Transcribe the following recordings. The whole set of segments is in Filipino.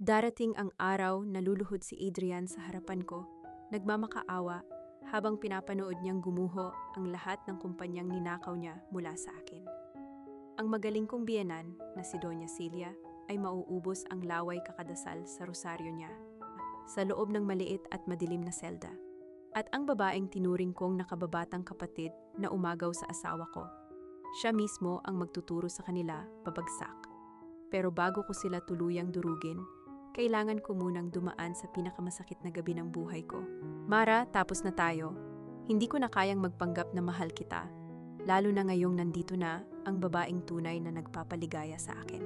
Darating ang araw na luluhod si Adrian sa harapan ko, nagmamakaawa habang pinapanood niyang gumuho ang lahat ng kumpanyang ninakaw niya mula sa akin. Ang magaling kong biyenan na si Doña Celia ay mauubos ang laway kakadasal sa rosaryo niya sa loob ng maliit at madilim na selda. At ang babaeng tinuring kong nakababatang kapatid na umagaw sa asawa ko. Siya mismo ang magtuturo sa kanila pabagsak. Pero bago ko sila tuluyang durugin, kailangan ko munang dumaan sa pinakamasakit na gabi ng buhay ko. Mara, tapos na tayo. Hindi ko na kayang magpanggap na mahal kita, lalo na ngayong nandito na ang babaeng tunay na nagpapaligaya sa akin.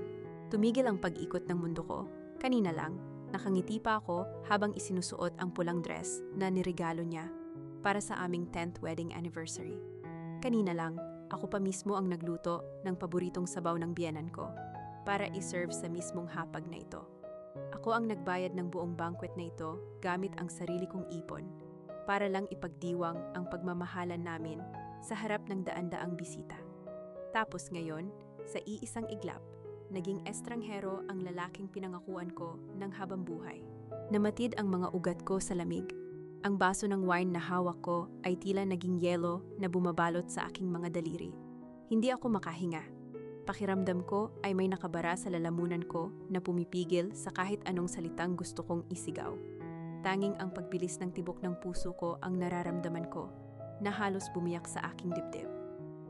Tumigil ang pag-ikot ng mundo ko. Kanina lang, nakangiti pa ako habang isinusuot ang pulang dress na nirigalo niya para sa aming 10th wedding anniversary. Kanina lang, ako pa mismo ang nagluto ng paboritong sabaw ng biyenan ko para iserve sa mismong hapag na ito. Ako ang nagbayad ng buong banquet na ito gamit ang sarili kong ipon para lang ipagdiwang ang pagmamahalan namin sa harap ng daan-daang bisita. Tapos ngayon, sa iisang iglap, naging estranghero ang lalaking pinangakuan ko ng habang buhay. Namatid ang mga ugat ko sa lamig. Ang baso ng wine na hawak ko ay tila naging yelo na bumabalot sa aking mga daliri. Hindi ako makahinga. Pakiramdam ko ay may nakabara sa lalamunan ko na pumipigil sa kahit anong salitang gusto kong isigaw. Tanging ang pagbilis ng tibok ng puso ko ang nararamdaman ko, na halos bumiyak sa aking dibdib.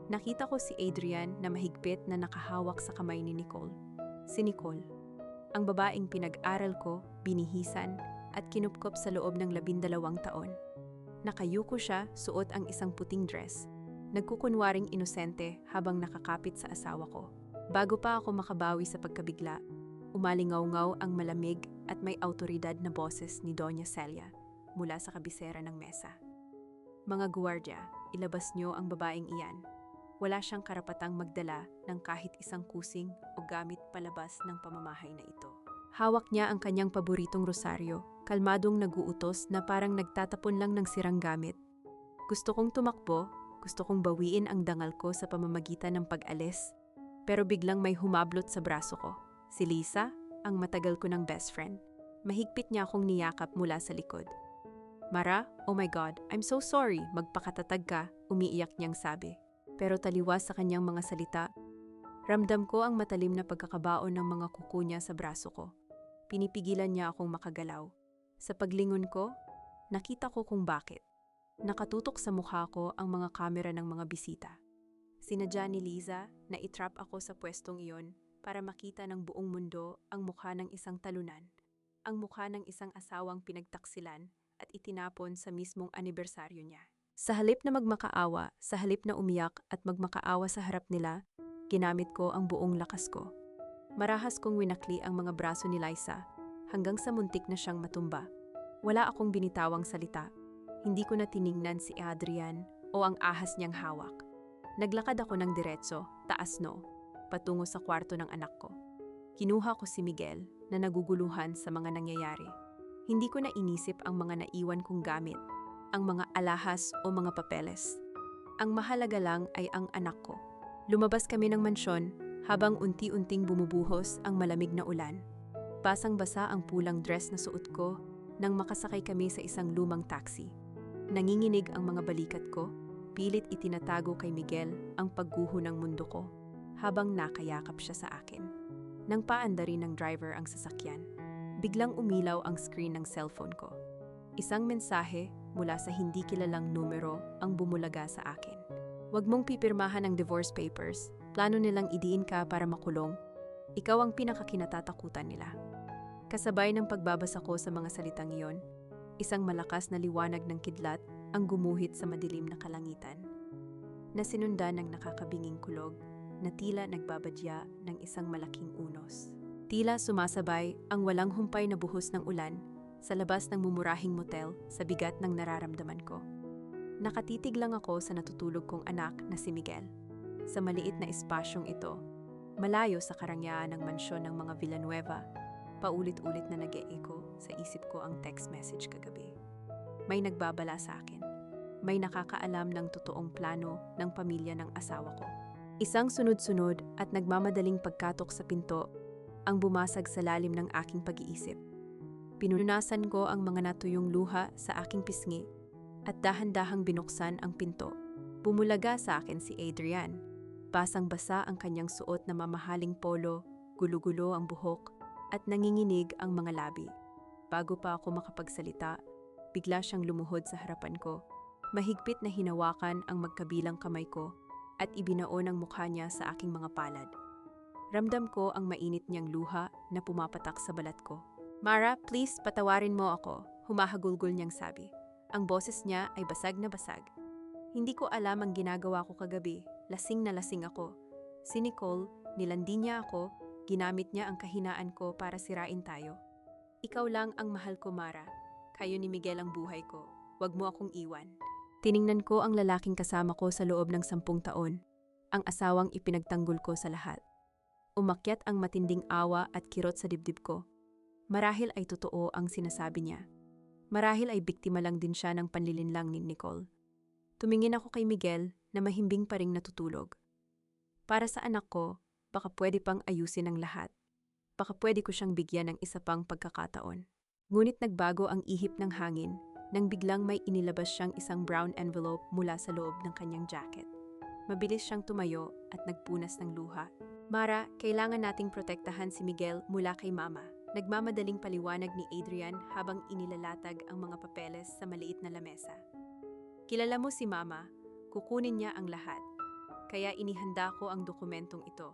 Nakita ko si Adrian na mahigpit na nakahawak sa kamay ni Nicole. Si Nicole, ang babaeng pinag-aral ko, binihisan, at kinupkop sa loob ng 12 taon. Nakayuko siya, suot ang isang puting dress. Nagkukunwaring inosente habang nakakapit sa asawa ko. Bago pa ako makabawi sa pagkabigla, umalingaw-ngaw ang malamig at may awtoridad na boses ni Doña Celia mula sa kabisera ng mesa. Mga guwardiya, ilabas niyo ang babaeng iyan. Wala siyang karapatang magdala ng kahit isang kusing o gamit palabas ng pamamahay na ito. Hawak niya ang kanyang paboritong rosaryo, kalmadong naguutos na parang nagtatapon lang ng sirang gamit. Gusto kong tumakbo, gusto kong bawiin ang dangal ko sa pamamagitan ng pag-alis, pero biglang may humablot sa braso ko. Si Lisa, ang matagal ko ng best friend. Mahigpit niya akong niyakap mula sa likod. Mara, oh my God, I'm so sorry, magpakatatag ka, umiiyak niyang sabi. Pero taliwas sa kanyang mga salita, ramdam ko ang matalim na pagkakabaon ng mga kuko niya sa braso ko. Pinipigilan niya akong makagalaw. Sa paglingon ko, nakita ko kung bakit. Nakatutok sa mukha ko ang mga kamera ng mga bisita. Sinadya ni Liza na itrap ako sa pwestong iyon para makita ng buong mundo ang mukha ng isang talunan, ang mukha ng isang asawang pinagtaksilan at itinapon sa mismong anibersaryo niya. Sa halip na magmakaawa, sa halip na umiyak at magmakaawa sa harap nila, ginamit ko ang buong lakas ko. Marahas kong winakli ang mga braso ni Liza hanggang sa muntik na siyang matumba. Wala akong binitawang salita. Hindi ko na tiningnan si Adrian o ang ahas niyang hawak. Naglakad ako ng diretso, taas no, patungo sa kwarto ng anak ko. Kinuha ko si Miguel na naguguluhan sa mga nangyayari. Hindi ko na inisip ang mga naiwan kong gamit, ang mga alahas o mga papeles. Ang mahalaga lang ay ang anak ko. Lumabas kami ng mansyon habang unti-unting bumubuhos ang malamig na ulan. Basang-basa ang pulang dress na suot ko nang makasakay kami sa isang lumang taxi. Nanginginig ang mga balikat ko, pilit itinatago kay Miguel ang pagguho ng mundo ko habang nakayakap siya sa akin. Nang paandarin ng driver ang sasakyan, biglang umilaw ang screen ng cellphone ko. Isang mensahe mula sa hindi kilalang numero ang bumulaga sa akin. Huwag mong pipirmahan ang divorce papers, plano nilang idiin ka para makulong. Ikaw ang pinakakinatatakutan nila. Kasabay ng pagbabasa ko sa mga salitang iyon, isang malakas na liwanag ng kidlat ang gumuhit sa madilim na kalangitan. Nasinundan ng nakakabinging kulog na tila nagbabadya ng isang malaking unos. Tila sumasabay ang walang humpay na buhos ng ulan sa labas ng mumurahing motel sa bigat ng nararamdaman ko. Nakatitig lang ako sa natutulog kong anak na si Miguel. Sa maliit na espasyong ito, malayo sa karangyaan ng mansyon ng mga Villanueva, paulit-ulit na nag-e-echo sa isip ko ang text message kagabi. May nagbabala sa akin. May nakakaalam ng totoong plano ng pamilya ng asawa ko. Isang sunod-sunod at nagmamadaling pagkatok sa pinto ang bumasag sa lalim ng aking pag-iisip. Pinunasan ko ang mga natuyong luha sa aking pisngi at dahan-dahang binuksan ang pinto. Bumulaga sa akin si Adrian. Basang-basa ang kanyang suot na mamahaling polo, gulo-gulo ang buhok, at nanginginig ang mga labi. Bago pa ako makapagsalita, bigla siyang lumuhod sa harapan ko. Mahigpit na hinawakan ang magkabilang kamay ko at ibinaon ang mukha niya sa aking mga palad. Ramdam ko ang mainit niyang luha na pumapatak sa balat ko. "Mara, please patawarin mo ako," humahagulgol niyang sabi. Ang boses niya ay basag na basag. Hindi ko alam ang ginagawa ko kagabi. Lasing na lasing ako. Si Nicole, nilandi niya ako, ginamit niya ang kahinaan ko para sirain tayo. "Ikaw lang ang mahal ko, Mara. Kayo ni Miguel ang buhay ko. Huwag mo akong iwan." Tiningnan ko ang lalaking kasama ko sa loob ng 10 taon. Ang asawang ipinagtanggol ko sa lahat. Umakyat ang matinding awa at kirot sa dibdib ko. Marahil ay totoo ang sinasabi niya. Marahil ay biktima lang din siya ng panlilinlang ni Nicole. Tumingin ako kay Miguel na mahimbing pa ring natutulog. Para sa anak ko, baka pwede pang ayusin ang lahat. Baka pwede ko siyang bigyan ng isa pang pagkakataon. Ngunit nagbago ang ihip ng hangin nang biglang may inilabas siyang isang brown envelope mula sa loob ng kanyang jacket. Mabilis siyang tumayo at nagpunas ng luha. "Mara, kailangan nating protektahan si Miguel mula kay Mama." Nagmamadaling paliwanag ni Adrian habang inilalatag ang mga papeles sa maliit na lamesa. "Kilala mo si Mama, kukunin niya ang lahat. Kaya inihanda ko ang dokumentong ito.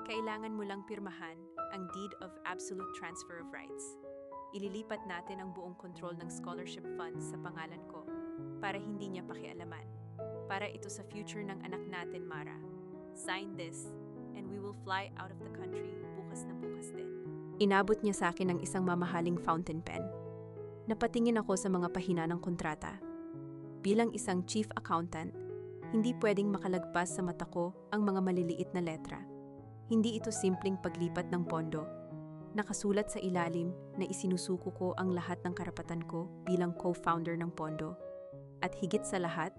Kailangan mo lang pirmahan ang Deed of Absolute Transfer of Rights. Ililipat natin ang buong kontrol ng scholarship funds sa pangalan ko para hindi niya pakialaman. Para ito sa future ng anak natin, Mara. Sign this and we will fly out of the country bukas na bukas din." Inabot niya sa akin ang isang mamahaling fountain pen. Napatingin ako sa mga pahina ng kontrata. Bilang isang chief accountant, hindi pwedeng makalagpas sa mata ko ang mga maliliit na letra. Hindi ito simpleng paglipat ng pondo. Nakasulat sa ilalim na isinusuko ko ang lahat ng karapatan ko bilang co-founder ng pondo. At higit sa lahat,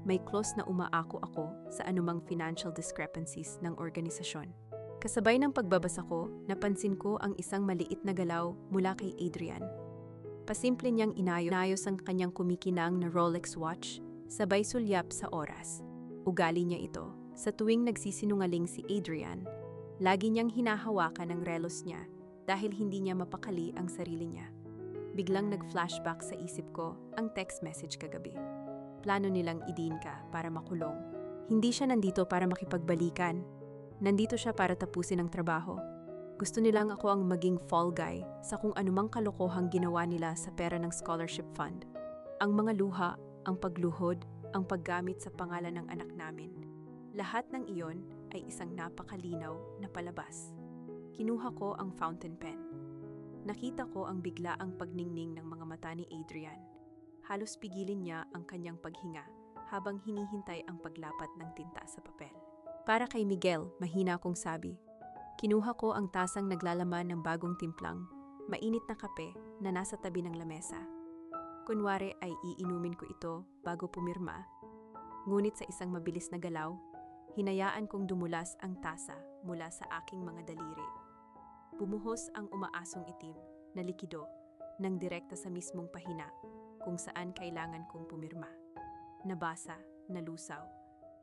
may clause na umaako ako sa anumang financial discrepancies ng organisasyon. Kasabay ng pagbabasa ko, napansin ko ang isang maliit na galaw mula kay Adrian. Pasimple niyang inayos ang kanyang kumikinang na Rolex watch, sabay sulyap sa oras. Ugali niya ito. Sa tuwing nagsisinungaling si Adrian, lagi niyang hinahawakan ang relos niya dahil hindi niya mapakali ang sarili niya. Biglang nag-flashback sa isip ko ang text message kagabi. Plano nilang idin ka para makulong. Hindi siya nandito para makipagbalikan. Nandito siya para tapusin ang trabaho. Gusto nilang ako ang maging fall guy sa kung anumang kalokohang ginawa nila sa pera ng scholarship fund. Ang mga luha, ang pagluhod, ang paggamit sa pangalan ng anak namin. Lahat ng iyon ay isang napakalinaw na palabas. Kinuha ko ang fountain pen. Nakita ko ang biglaang pagningning ng mga mata ni Adrian. Halos pigilin niya ang kanyang paghinga habang hinihintay ang paglapat ng tinta sa papel. Para kay Miguel, mahina kong sabi. Kinuha ko ang tasang naglalaman ng bagong timplang, mainit na kape na nasa tabi ng lamesa. Kunwari ay iinumin ko ito bago pumirma. Ngunit sa isang mabilis na galaw, hinayaan kong dumulas ang tasa mula sa aking mga daliri. Bumuhos ang umaasong itim na likido ng direkta sa mismong pahina kung saan kailangan kong pumirma. Nabasa, nalusaw,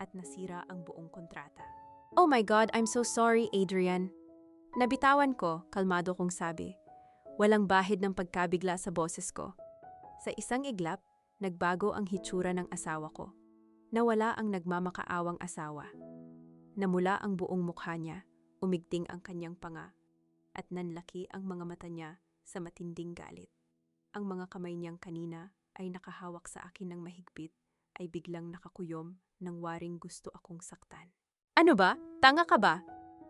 at nasira ang buong kontrata. "Oh my God, I'm so sorry, Adrian." Nabitawan ko, kalmado kong sabi. Walang bahid ng pagkabigla sa boses ko. Sa isang iglap, nagbago ang hitsura ng asawa ko. Nawala ang nagmamakaawang asawa. Namula ang buong mukha niya, umigting ang kanyang panga, at nanlaki ang mga mata niya sa matinding galit. Ang mga kamay niyang kanina ay nakahawak sa akin ng mahigpit, ay biglang nakakuyom nang waring gusto akong saktan. "Ano ba? Tanga ka ba?"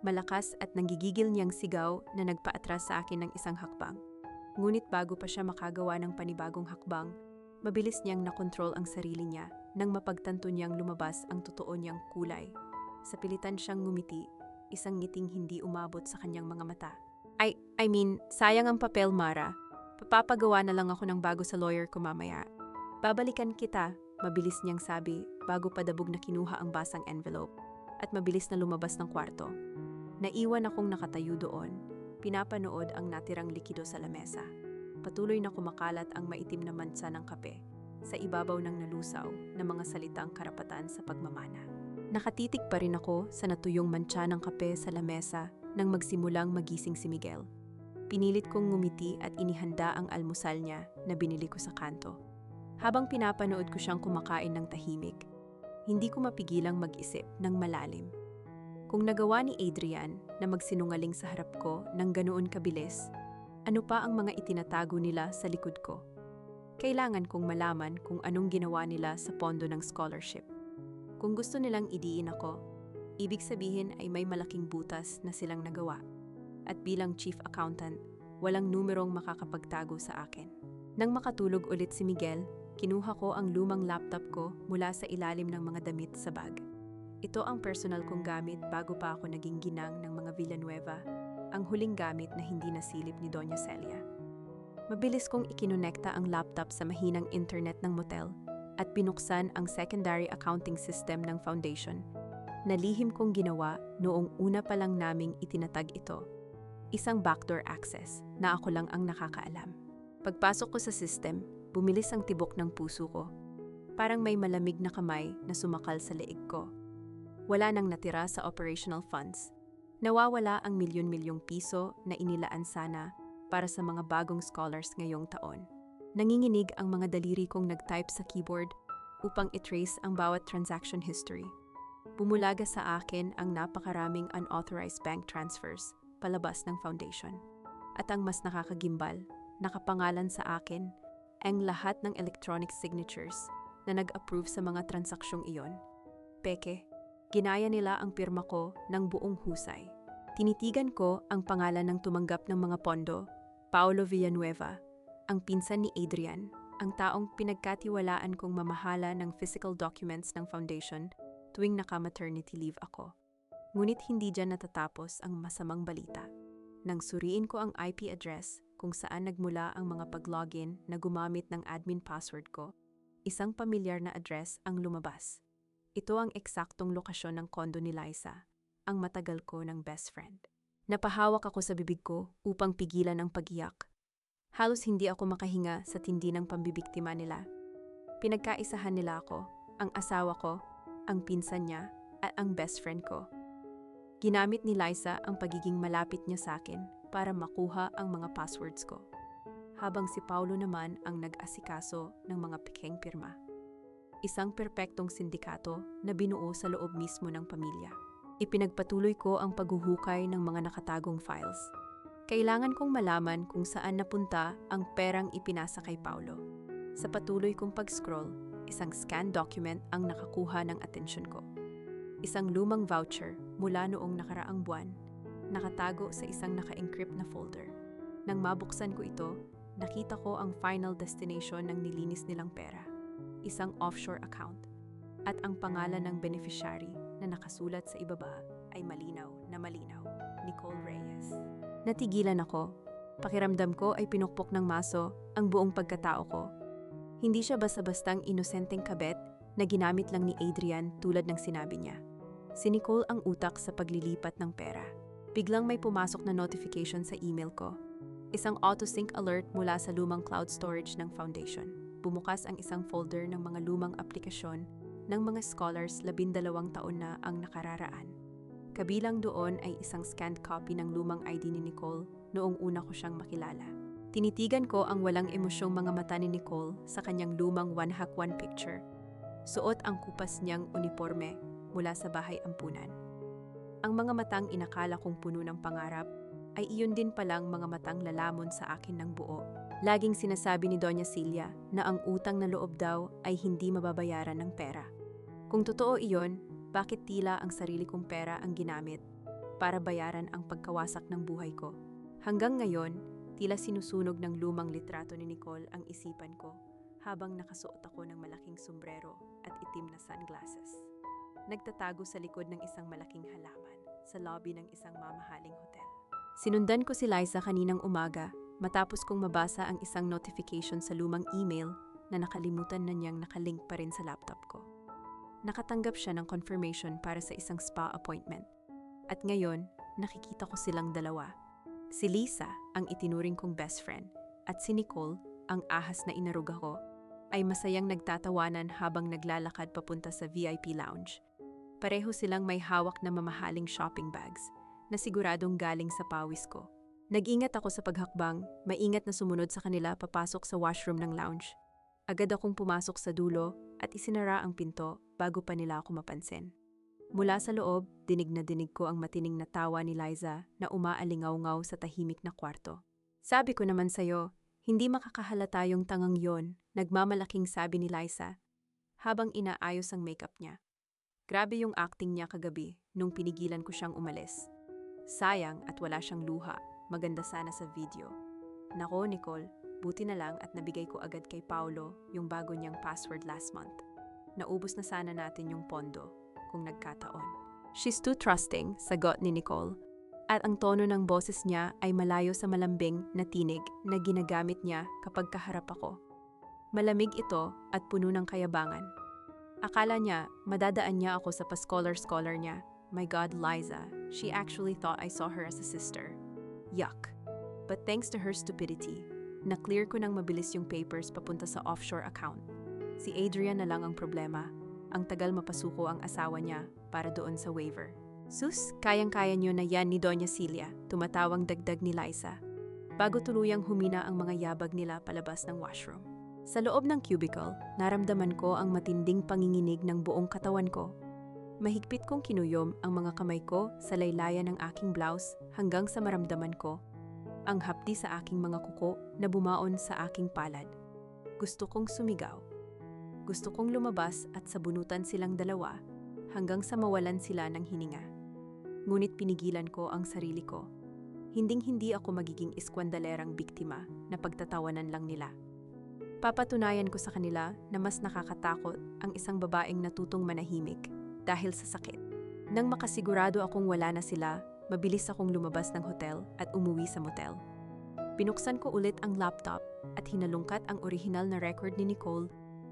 Malakas at nanggigigil niyang sigaw na nagpaatras sa akin ng isang hakbang. Ngunit bago pa siya makagawa ng panibagong hakbang, mabilis niyang nakontrol ang sarili niya nang mapagtanto niyang lumabas ang totoo niyang kulay. Sa pilitan siyang ngumiti, isang ngiting hindi umabot sa kanyang mga mata. I mean, sayang ang papel, Mara. Papapagawa na lang ako ng bago sa lawyer ko mamaya. Babalikan kita, mabilis niyang sabi bago padabog na kinuha ang basang envelope at mabilis na lumabas ng kwarto. Naiwan akong nakatayo doon, pinapanood ang natirang likido sa lamesa. Patuloy na kumakalat ang maitim na mansa ng kape sa ibabaw ng nalusaw na mga salitang karapatan sa pagmamana. Nakatitig pa rin ako sa natuyong mantsa ng kape sa lamesa nang magsimulang magising si Miguel. Pinilit kong ngumiti at inihanda ang almusal niya na binili ko sa kanto. Habang pinapanood ko siyang kumakain ng tahimik, hindi ko mapigilang mag-isip ng malalim. Kung nagawa ni Adrian na magsinungaling sa harap ko ng ganoon kabilis, ano pa ang mga itinatago nila sa likod ko? Kailangan kong malaman kung anong ginawa nila sa pondo ng scholarship. Kung gusto nilang idiin ako, ibig sabihin ay may malaking butas na silang nagawa. At bilang chief accountant, walang numerong makakapagtago sa akin. Nang makatulog ulit si Miguel, kinuha ko ang lumang laptop ko mula sa ilalim ng mga damit sa bag. Ito ang personal kong gamit bago pa ako naging ginang ng mga Villanueva, ang huling gamit na hindi nasilip ni Doña Celia. Mabilis kong ikinonekta ang laptop sa mahinang internet ng motel at binuksan ang secondary accounting system ng foundation. Nalihim kong ginawa noong una pa lang naming itinatag ito. Isang backdoor access na ako lang ang nakakaalam. Pagpasok ko sa system, bumilis ang tibok ng puso ko. Parang may malamig na kamay na sumakal sa leeg ko. Wala nang natira sa operational funds. Nawawala ang milyon-milyong piso na inilaan sana para sa mga bagong scholars ngayong taon. Nanginginig ang mga daliri kong nag-type sa keyboard upang i-trace ang bawat transaction history. Bumulaga sa akin ang napakaraming unauthorized bank transfers palabas ng foundation. At ang mas nakakagimbal, nakapangalan sa akin ang lahat ng electronic signatures na nag-approve sa mga transaksyong iyon. Peke, ginaya nila ang pirma ko ng buong husay. Tinitigan ko ang pangalan ng tumanggap ng mga pondo, Paulo Villanueva, ang pinsan ni Adrian, ang taong pinagkatiwalaan kong mamahala ng physical documents ng foundation tuwing naka-maternity leave ako. Ngunit hindi dyan natatapos ang masamang balita. Nang suriin ko ang IP address kung saan nagmula ang mga pag-login na gumamit ng admin password ko, isang pamilyar na address ang lumabas. Ito ang eksaktong lokasyon ng kondo ni Liza, ang matagal ko ng best friend. Napahawak ako sa bibig ko upang pigilan ang pag-iyak. Halos hindi ako makahinga sa tindi ng pambibiktima nila. Pinagkaisahan nila ako, ang asawa ko, ang pinsan niya, at ang best friend ko. Ginamit ni Liza ang pagiging malapit niya sa akin para makuha ang mga passwords ko, habang si Paulo naman ang nag-asikaso ng mga pikeng pirma. Isang perpektong sindikato na binuo sa loob mismo ng pamilya. Ipinagpatuloy ko ang paghuhukay ng mga nakatagong files. Kailangan kong malaman kung saan napunta ang perang ipinasa kay Paulo. Sa patuloy kong pag-scroll, isang scan document ang nakakuha ng atensyon ko. Isang lumang voucher mula noong nakaraang buwan, nakatago sa isang naka-encrypt na folder. Nang mabuksan ko ito, nakita ko ang final destination ng nilinis nilang pera, isang offshore account, at ang pangalan ng beneficiary na nakasulat sa ibaba ay malinaw na malinaw, Nicole Reyes. Natigilan ako. Pakiramdam ko ay pinukpok ng maso ang buong pagkatao ko. Hindi siya basta-bastang inosenteng kabet na ginamit lang ni Adrian tulad ng sinabi niya. Si Nicole ang utak sa paglilipat ng pera. Biglang may pumasok na notification sa email ko. Isang auto-sync alert mula sa lumang cloud storage ng foundation. Bumukas ang isang folder ng mga lumang aplikasyon ng mga scholars 12 taon na ang nakararaan. Kabilang doon ay isang scanned copy ng lumang ID ni Nicole noong una ko siyang makilala. Tinitigan ko ang walang emosyong mga mata ni Nicole sa kanyang lumang one-hack-one picture. Suot ang kupas niyang uniforme mula sa bahay ampunan. Ang mga matang inakala kong puno ng pangarap ay iyon din palang mga matang lalamon sa akin ng buo. Laging sinasabi ni Doña Celia na ang utang na loob daw ay hindi mababayaran ng pera. Kung totoo iyon, bakit tila ang sarili kong pera ang ginamit para bayaran ang pagkawasak ng buhay ko? Hanggang ngayon, tila sinusunog ng lumang litrato ni Nicole ang isipan ko habang nakasuot ako ng malaking sombrero at itim na sunglasses. Nagtatago sa likod ng isang malaking halaman sa lobby ng isang mamahaling hotel. Sinundan ko si Liza kaninang umaga matapos kong mabasa ang isang notification sa lumang email na nakalimutan na niyang nakalink pa rin sa laptop ko. Nakatanggap siya ng confirmation para sa isang spa appointment. At ngayon, nakikita ko silang dalawa. Si Lisa, ang itinuring kong best friend, at si Nicole, ang ahas na inaruga ko, ay masayang nagtatawanan habang naglalakad papunta sa VIP lounge. Pareho silang may hawak na mamahaling shopping bags na siguradong galing sa pawis ko. Nag-ingat ako sa paghakbang, maingat na sumunod sa kanila papasok sa washroom ng lounge. Agad akong pumasok sa dulo at isinara ang pinto bago pa nila ako mapansin. Mula sa loob, dinig na dinig ko ang matining na tawa ni Liza na umaalingaw-ngaw sa tahimik na kwarto. Sabi ko naman sa'yo, hindi makakahalata yung tangang yon, nagmamalaking sabi ni Liza habang inaayos ang makeup niya. Grabe yung acting niya kagabi nung pinigilan ko siyang umalis. Sayang at wala siyang luha, maganda sana sa video. Nako Nicole, buti na lang at nabigay ko agad kay Paolo yung bago niyang password last month. Naubos na sana natin yung pondo kung nagkataon. She's too trusting, sagot ni Nicole. At ang tono ng boses niya ay malayo sa malambing na tinig na ginagamit niya kapag kaharap ako. Malamig ito at puno ng kayabangan. Akala niya, madadaan niya ako sa pa-scholar-scholar niya. My God, Liza, she actually thought I saw her as a sister. Yuck. But thanks to her stupidity, na-clear ko nang mabilis yung papers papunta sa offshore account. Si Adrian na lang ang problema. Ang tagal mapasuko ang asawa niya para doon sa waiver. Sus, kayang-kaya niyo na yan ni Doña Celia, tumatawang dagdag ni Liza, bago tuluyang humina ang mga yabag nila palabas ng washroom. Sa loob ng cubicle, naramdaman ko ang matinding panginginig ng buong katawan ko. Mahigpit kong kinuyom ang mga kamay ko sa laylayan ng aking blouse hanggang sa maramdaman ko ang hapdi sa aking mga kuko na bumaon sa aking palad. Gusto kong sumigaw. Gusto kong lumabas at sabunutan silang dalawa hanggang sa mawalan sila ng hininga. Ngunit pinigilan ko ang sarili ko. Hinding-hindi ako magiging iskwandalerang biktima na pagtatawanan lang nila. Papatunayan ko sa kanila na mas nakakatakot ang isang babaeng natutong manahimik dahil sa sakit. Nang makasigurado akong wala na sila, mabilis akong lumabas ng hotel at umuwi sa motel. Binuksan ko ulit ang laptop at hinalungkat ang orihinal na record ni Nicole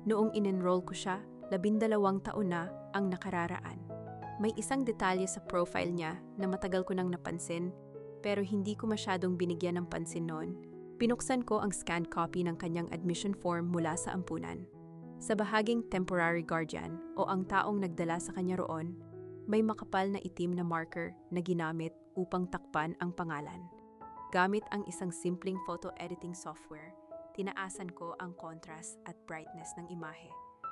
noong in-enroll ko siya 12 taon na ang nakararaan. May isang detalye sa profile niya na matagal ko nang napansin pero hindi ko masyadong binigyan ng pansin noon. Binuksan ko ang scanned copy ng kanyang admission form mula sa ampunan. Sa bahaging temporary guardian o ang taong nagdala sa kanya roon, may makapal na itim na marker na ginamit upang takpan ang pangalan. Gamit ang isang simpleng photo editing software, tinaasan ko ang contrast at brightness ng imahe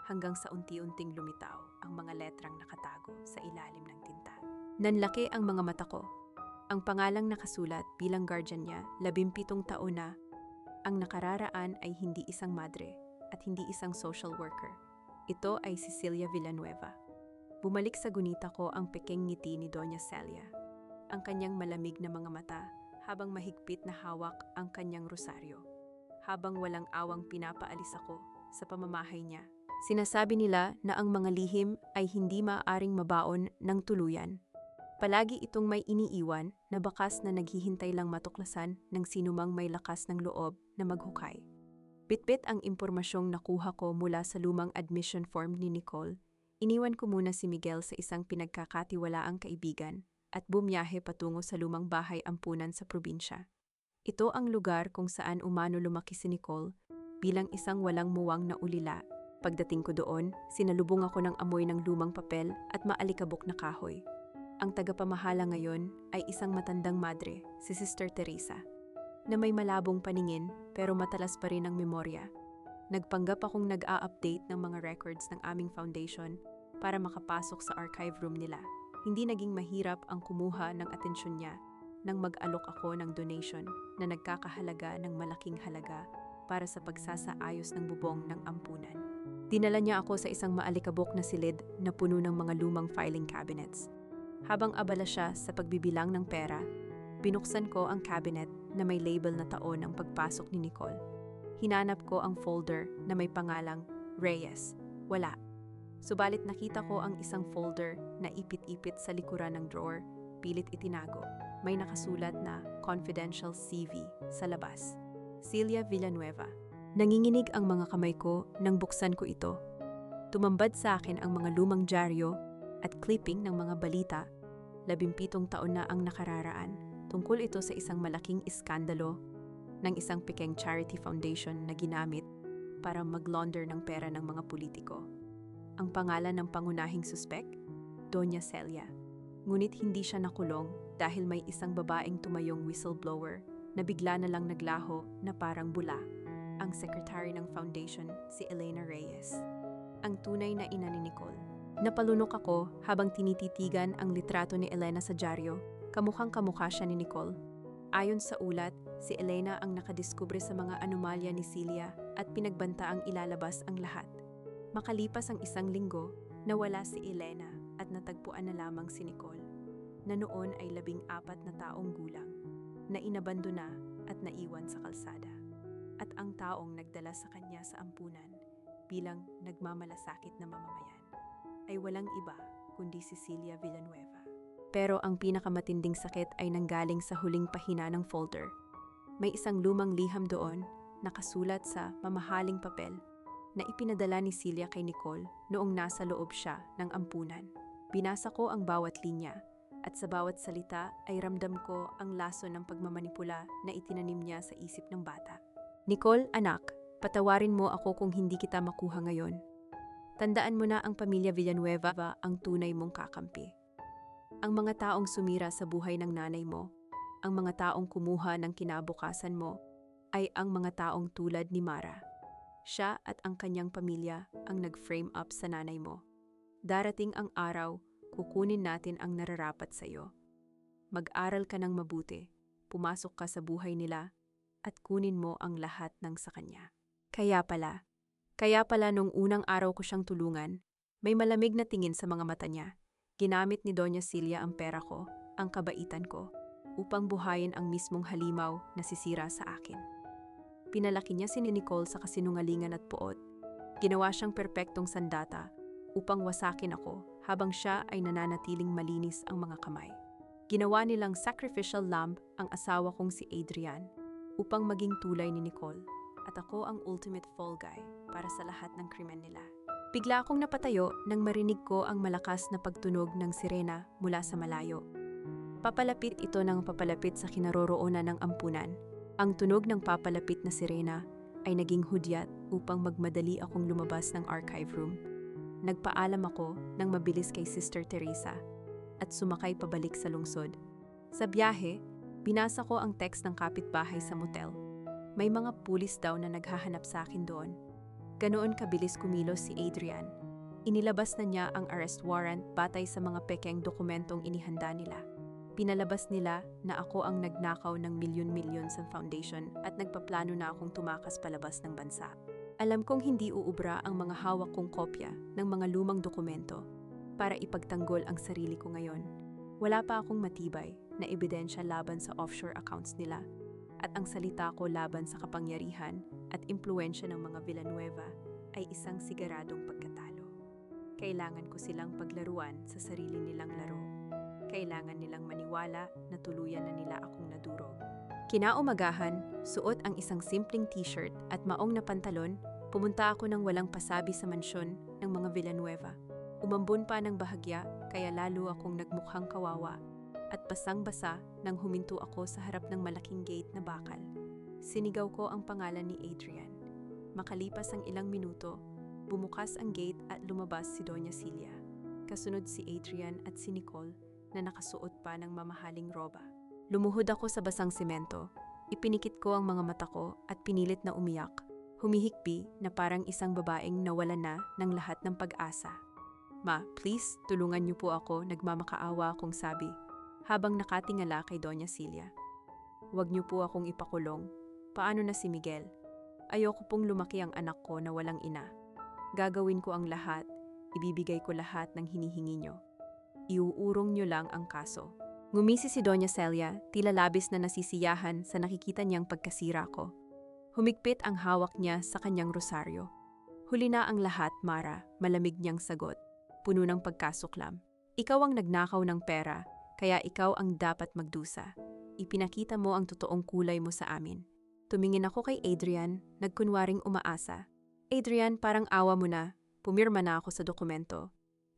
hanggang sa unti-unting lumitaw ang mga letrang nakatago sa ilalim ng tinta. Nanlaki ang mga mata ko. Ang pangalang nakasulat bilang guardian niya, 17 taon na, ang nakararaan ay hindi isang madre at hindi isang social worker. Ito ay Cecilia Villanueva. Bumalik sa gunita ko ang pekeng ngiti ni Doña Celia, ang kanyang malamig na mga mata habang mahigpit na hawak ang kanyang rosaryo. Habang walang awang pinapaalis ako sa pamamahay niya, sinasabi nila na ang mga lihim ay hindi maaaring mabaon ng tuluyan. Palagi itong may iniiwan na bakas na naghihintay lang matuklasan ng sinumang may lakas ng loob na maghukay. Bitbit ang impormasyong nakuha ko mula sa lumang admission form ni Nicole. Iniwan ko muna si Miguel sa isang pinagkakatiwalaang kaibigan at bumiyahe patungo sa lumang bahay ampunan sa probinsya. Ito ang lugar kung saan umano lumaki si Nicole bilang isang walang muwang na ulila. Pagdating ko doon, sinalubong ako ng amoy ng lumang papel at maalikabok na kahoy. Ang tagapamahala ngayon ay isang matandang madre, si Sister Teresa, na may malabong paningin pero matalas pa rin ang memorya. Nagpanggap akong nag-a-update ng mga records ng aming foundation para makapasok sa archive room nila. Hindi naging mahirap ang kumuha ng atensyon niya nang mag-alok ako ng donation na nagkakahalaga ng malaking halaga para sa pagsasaayos ng bubong ng ampunan. Dinala niya ako sa isang maalikabok na silid na puno ng mga lumang filing cabinets. Habang abala siya sa pagbibilang ng pera, binuksan ko ang cabinet na may label na taon ng pagpasok ni Nicole. Hinanap ko ang folder na may pangalang Reyes. Wala. Subalit nakita ko ang isang folder na ipit-ipit sa likuran ng drawer, pilit itinago. May nakasulat na confidential CV sa labas. Celia Villanueva. Nanginginig ang mga kamay ko nang buksan ko ito. Tumambad sa akin ang mga lumang dyaryo at clipping ng mga balita. 17 taon na ang nakararaan, Tungkol ito sa isang malaking iskandalo ng isang Peking Charity Foundation na ginamit para mag-launder ng pera ng mga politiko. Ang pangalan ng pangunahing suspek, Doña Celia. Ngunit hindi siya nakulong dahil may isang babaeng tumayong whistleblower na bigla na lang naglaho na parang bula. Ang secretary ng foundation, si Elena Reyes. Ang tunay na ina ni Nicole. Napalunok ako habang tinititigan ang litrato ni Elena sa dyaryo. Kamukhang kamukha siya ni Nicole. Ayon sa ulat, si Elena ang nakadiskubre sa mga anomalya ni Celia at pinagbanta ang ilalabas ang lahat. Makalipas ang isang linggo, nawala si Elena at natagpuan na lamang si Nicole, na noon ay 14 na taong gulang, na inabandona at naiwan sa kalsada. At ang taong nagdala sa kanya sa ampunan bilang nagmamalasakit na mamamayan ay walang iba kundi si Celia Villanueva. Pero ang pinakamatinding sakit ay nanggaling sa huling pahina ng folder. May isang lumang liham doon, nakasulat sa mamahaling papel, na ipinadala ni Celia kay Nicole noong nasa loob siya ng ampunan. Binasa ko ang bawat linya, at sa bawat salita ay ramdam ko ang laso ng pagmamanipula na itinanim niya sa isip ng bata. Nicole, anak, patawarin mo ako kung hindi kita makuha ngayon. Tandaan mo na ang pamilya Villanueva ang tunay mong kakampi. Ang mga taong sumira sa buhay ng nanay mo, ang mga taong kumuha ng kinabukasan mo, ay ang mga taong tulad ni Mara. Siya at ang kanyang pamilya ang nag-frame up sa nanay mo. Darating ang araw, kukunin natin ang nararapat sa iyo. Mag-aral ka ng mabuti, pumasok ka sa buhay nila, at kunin mo ang lahat ng sa kanya. Kaya pala nung unang araw ko siyang tulungan, may malamig na tingin sa mga mata niya. Ginamit ni Doña Celia ang pera ko, ang kabaitan ko, upang buhayin ang mismong halimaw na sisira sa akin. Pinalaki niya si Nicole sa kasinungalingan at puot. Ginawa siyang perpektong sandata upang wasakin ako habang siya ay nananatiling malinis ang mga kamay. Ginawa nilang sacrificial lamb ang asawa kong si Adrian upang maging tulay ni Nicole, at ako ang ultimate fall guy para sa lahat ng krimen nila. Bigla akong napatayo nang marinig ko ang malakas na pagtunog ng sirena mula sa malayo. Papalapit ito ng papalapit sa kinaroroonan ng ampunan. Ang tunog ng papalapit na sirena ay naging hudyat upang magmadali akong lumabas ng archive room. Nagpaalam ako ng mabilis kay Sister Teresa at sumakay pabalik sa lungsod. Sa biyahe, binasa ko ang text ng kapitbahay sa motel. May mga pulis daw na naghahanap sa akin doon. Ganoon kabilis kumilos si Adrian. Inilabas na niya ang arrest warrant batay sa mga pekeng dokumentong inihanda nila. Pinalabas nila na ako ang nagnakaw ng milyon-milyon sa foundation at nagpaplano na akong tumakas palabas ng bansa. Alam kong hindi uubra ang mga hawak kong kopya ng mga lumang dokumento para ipagtanggol ang sarili ko ngayon. Wala pa akong matibay na ebidensya laban sa offshore accounts nila, at ang salita ko laban sa kapangyarihan at impluwensya ng mga Villanueva ay isang siguradong pagkatalo. Kailangan ko silang paglaruan sa sarili nilang laro. Kailangan nilang maniwala na tuluyan na nila akong nadurog. Kinaumagahan, suot ang isang simpleng t-shirt at maong na pantalon, pumunta ako ng walang pasabi sa mansyon ng mga Villanueva. Umambon pa ng bahagya kaya lalo akong nagmukhang kawawa, at basang-basa nang huminto ako sa harap ng malaking gate na bakal. Sinigaw ko ang pangalan ni Adrian. Makalipas ang ilang minuto, bumukas ang gate at lumabas si Doña Celia. Kasunod si Adrian at si Nicole na nakasuot pa ng mamahaling roba. Lumuhod ako sa basang semento. Ipinikit ko ang mga mata ko at pinilit na umiyak. Humihikbi na parang isang babaeng nawala na ng lahat ng pag-asa. "Ma, please, tulungan niyo po ako," nagmamakaawa akong sabi, habang nakatingala kay Doña Celia. "Huwag niyo po akong ipakulong. Paano na si Miguel? Ayoko pong lumaki ang anak ko na walang ina. Gagawin ko ang lahat, ibibigay ko lahat ng hinihingi niyo. Iuurong niyo lang ang kaso." Ngumisi si Doña Celia, tila labis na nasisiyahan sa nakikita niyang pagkasira ko. Humigpit ang hawak niya sa kanyang rosaryo. "Huli na ang lahat, Mara," malamig niyang sagot, puno ng pagkasuklam. "Ikaw ang nagnakaw ng pera, kaya ikaw ang dapat magdusa. Ipinakita mo ang totoong kulay mo sa amin." Tumingin ako kay Adrian, nagkunwaring umaasa. "Adrian, parang awa mo na. Pumirma na ako sa dokumento.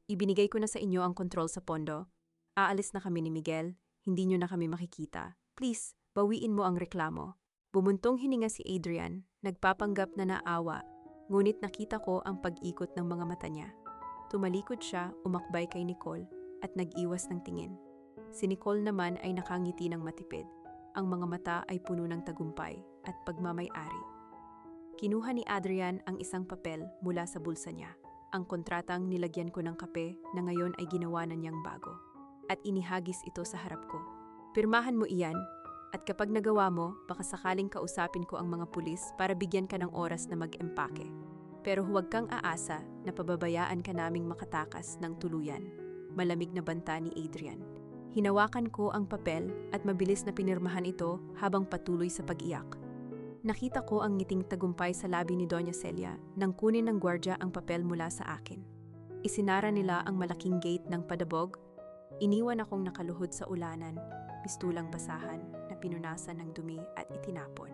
Ibinigay ko na sa inyo ang kontrol sa pondo. Aalis na kami ni Miguel, hindi nyo na kami makikita. Please, bawiin mo ang reklamo. Bumuntong hininga si Adrian, nagpapanggap na naawa, ngunit nakita ko ang pag-ikot ng mga mata niya. Tumalikod siya, umakbay kay Nicole, at nag-iwas ng tingin. Si Nicole naman ay nakangiti ng matipid. Ang mga mata ay puno ng tagumpay at pagmamay-ari. Kinuha ni Adrian ang isang papel mula sa bulsa niya. Ang kontratang nilagyan ko ng kape na ngayon ay ginawa na niyang bago. At inihagis ito sa harap ko. Pirmahan mo iyan, at kapag nagawa mo, baka sakaling kausapin ko ang mga pulis para bigyan ka ng oras na mag-empake. Pero huwag kang aasa na pababayaan ka naming makatakas ng tuluyan. Malamig na banta ni Adrian. Hinawakan ko ang papel at mabilis na pinirmahan ito habang patuloy sa pag-iyak. Nakita ko ang ngiting tagumpay sa labi ni Doña Celia nang kunin ng gwardya ang papel mula sa akin. Isinara nila ang malaking gate ng padabog. Iniwan akong nakaluhod sa ulanan, pistulang basahan na pinunasan ng dumi at itinapon.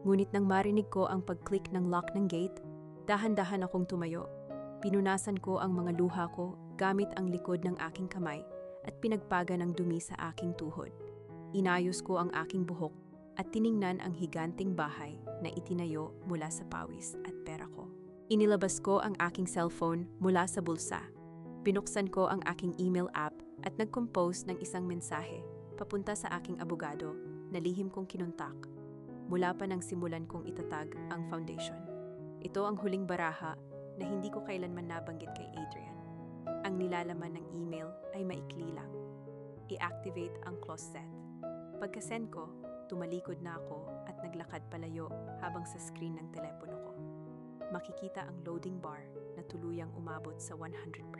Ngunit nang marinig ko ang pag-click ng lock ng gate, dahan-dahan akong tumayo. Pinunasan ko ang mga luha ko gamit ang likod ng aking kamay at pinagpaga ng dumi sa aking tuhod. Inayos ko ang aking buhok at tiningnan ang higanting bahay na itinayo mula sa pawis at pera ko. Inilabas ko ang aking cellphone mula sa bulsa. Binuksan ko ang aking email app at nag-compose ng isang mensahe papunta sa aking abogado na lihim kong kinontak mula pa nang simulan kong itatag ang foundation. Ito ang huling baraha na hindi ko kailanman nabanggit kay Adrian. Ang nilalaman ng email ay maikli lang. I-activate ang close set. Pagka-send ko, tumalikod na ako at naglakad palayo habang sa screen ng telepono ko. Makikita ang loading bar na tuluyang umabot sa 100%.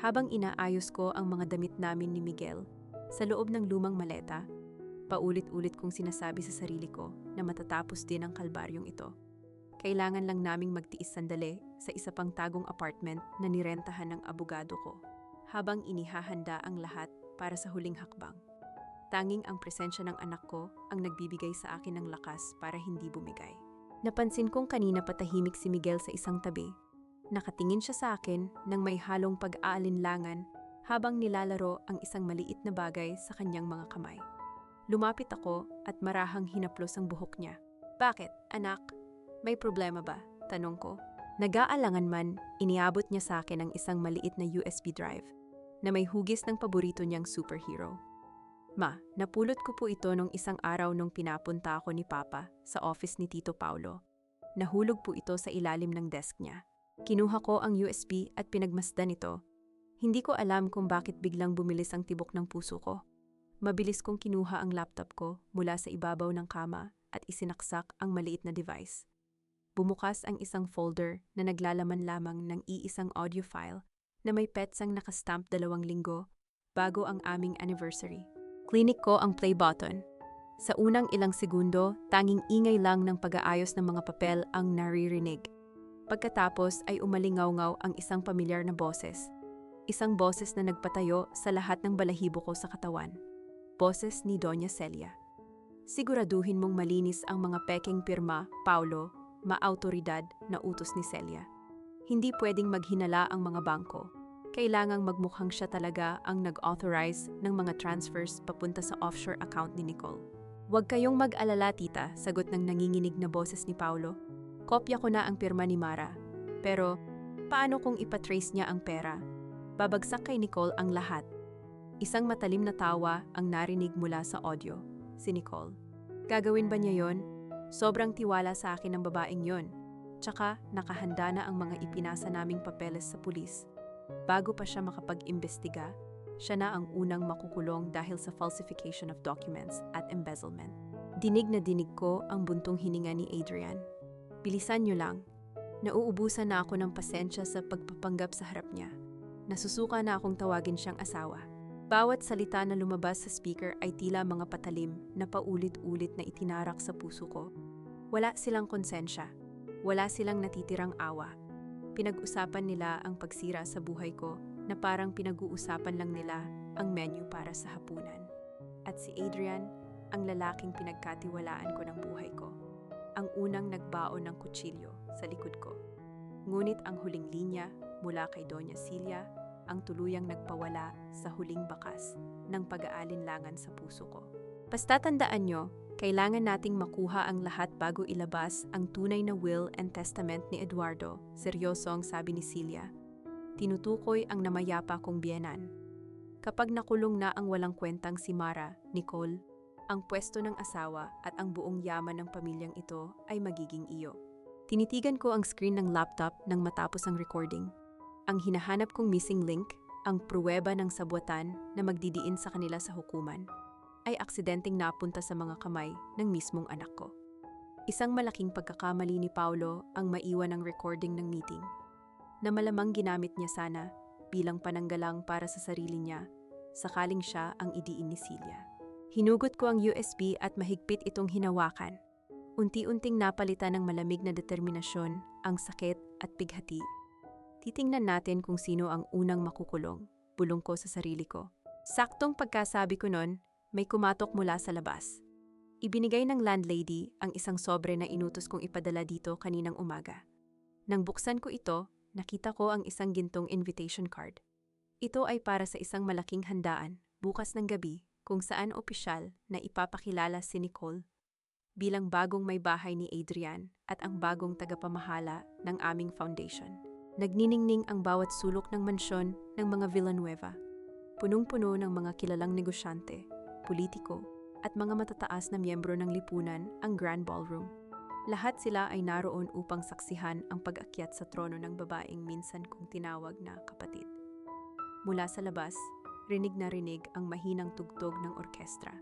Habang inaayos ko ang mga damit namin ni Miguel sa loob ng lumang maleta, paulit-ulit kong sinasabi sa sarili ko na matatapos din ang kalbaryong ito. Kailangan lang naming magtiis sandali sa isa pang tagong apartment na nirentahan ng abogado ko habang inihahanda ang lahat para sa huling hakbang. Tanging ang presensya ng anak ko ang nagbibigay sa akin ng lakas para hindi bumigay. Napansin kong kanina patahimik si Miguel sa isang tabi. Nakatingin siya sa akin nang may halong pag-aalinlangan habang nilalaro ang isang maliit na bagay sa kanyang mga kamay. Lumapit ako at marahang hinaplos ang buhok niya. "Bakit, anak? May problema ba?" tanong ko. Nag-aalangan man, iniabot niya sa akin ang isang maliit na USB drive na may hugis ng paborito niyang superhero. "Ma, napulot ko po ito nung isang araw nung pinapunta ako ni Papa sa office ni Tito Paulo. Nahulog po ito sa ilalim ng desk niya. Kinuha ko ang USB at pinagmasdan ito. Hindi ko alam kung bakit biglang bumilis ang tibok ng puso ko. Mabilis kong kinuha ang laptop ko mula sa ibabaw ng kama at isinaksak ang maliit na device. Bumukas ang isang folder na naglalaman lamang ng iisang audio file na may petsang nakastamp 2 linggo bago ang aming anniversary. Klinik ko ang play button. Sa unang ilang segundo, tanging ingay lang ng pag-aayos ng mga papel ang naririnig. Pagkatapos ay umalingaw-ngaw ang isang pamilyar na boses. Isang boses na nagpatayo sa lahat ng balahibo ko sa katawan. Boses ni Doña Celia. "Siguraduhin mong malinis ang mga peking pirma, Paulo, maautoridad na utos ni Celia. Hindi pwedeng maghinala ang mga bangko. Kailangang magmukhang siya talaga ang nag-authorize ng mga transfers papunta sa offshore account ni Nicole." "Huwag kayong mag-alala, tita," sagot ng nanginginig na boses ni Paulo. "Kopya ko na ang pirma ni Mara. Pero, paano kung ipatrace niya ang pera? Babagsak kay Nicole ang lahat." Isang matalim na tawa ang narinig mula sa audio. Si Nicole. "Gagawin ba niya yon? Sobrang tiwala sa akin ng babaeng yon. Tsaka, nakahanda na ang mga ipinasa naming papeles sa pulis. Bago pa siya makapag-imbestiga, siya na ang unang makukulong dahil sa falsification of documents at embezzlement." Dinig na dinig ko ang buntong hininga ni Adrian. "Bilisan niyo lang. Nauubusan na ako ng pasensya sa pagpapanggap sa harap niya. Nasusuka na akong tawagin siyang asawa." Bawat salita na lumabas sa speaker ay tila mga patalim na paulit-ulit na itinarak sa puso ko. Wala silang konsensya. Wala silang natitirang awa. Pinag-usapan nila ang pagsira sa buhay ko na parang pinag-uusapan lang nila ang menu para sa hapunan. At si Adrian, ang lalaking pinagkatiwalaan ko ng buhay ko. Ang unang nagbaon ng kutsilyo sa likod ko. Ngunit ang huling linya mula kay Doña Celia ang tuluyang nagpawala sa huling bakas ng pag-aalinlangan sa puso ko. Basta tandaan nyo, kailangan nating makuha ang lahat bago ilabas ang tunay na will and testament ni Eduardo, seryosong sabi ni Celia. Tinutukoy ang namayapa kong biyenan. Kapag nakulong na ang walang kwentang si Mara, Nicole, ang pwesto ng asawa at ang buong yaman ng pamilyang ito ay magiging iyo. Tinitigan ko ang screen ng laptop nang matapos ang recording. Ang hinahanap kong missing link, ang pruweba ng sabwatan na magdidiin sa kanila sa hukuman, ay aksidenteng napunta sa mga kamay ng mismong anak ko. Isang malaking pagkakamali ni Paulo ang maiwan ng recording ng meeting, na malamang ginamit niya sana bilang pananggalang para sa sarili niya, sakaling siya ang idiin ni Celia. Hinugot ko ang USB at mahigpit itong hinawakan. Unti-unting napalitan ng malamig na determinasyon ang sakit at bighati. Titingnan natin kung sino ang unang makukulong, bulong ko sa sarili ko. Saktong pagkasabi ko nun, may kumatok mula sa labas. Ibinigay ng landlady ang isang sobre na inutos kong ipadala dito kaninang umaga. Nang buksan ko ito, nakita ko ang isang gintong invitation card. Ito ay para sa isang malaking handaan, bukas ng gabi, kung saan opisyal na ipapakilala si Nicole bilang bagong may bahay ni Adrian at ang bagong tagapamahala ng aming foundation. Nagniningning ang bawat sulok ng mansyon ng mga Villanueva. Punong-puno ng mga kilalang negosyante, politiko, at mga matataas na miyembro ng lipunan ang Grand Ballroom. Lahat sila ay naroon upang saksihan ang pag-akyat sa trono ng babaeng minsan kong tinawag na kapatid. Mula sa labas, rinig na rinig ang mahinang tugtog ng orkestra,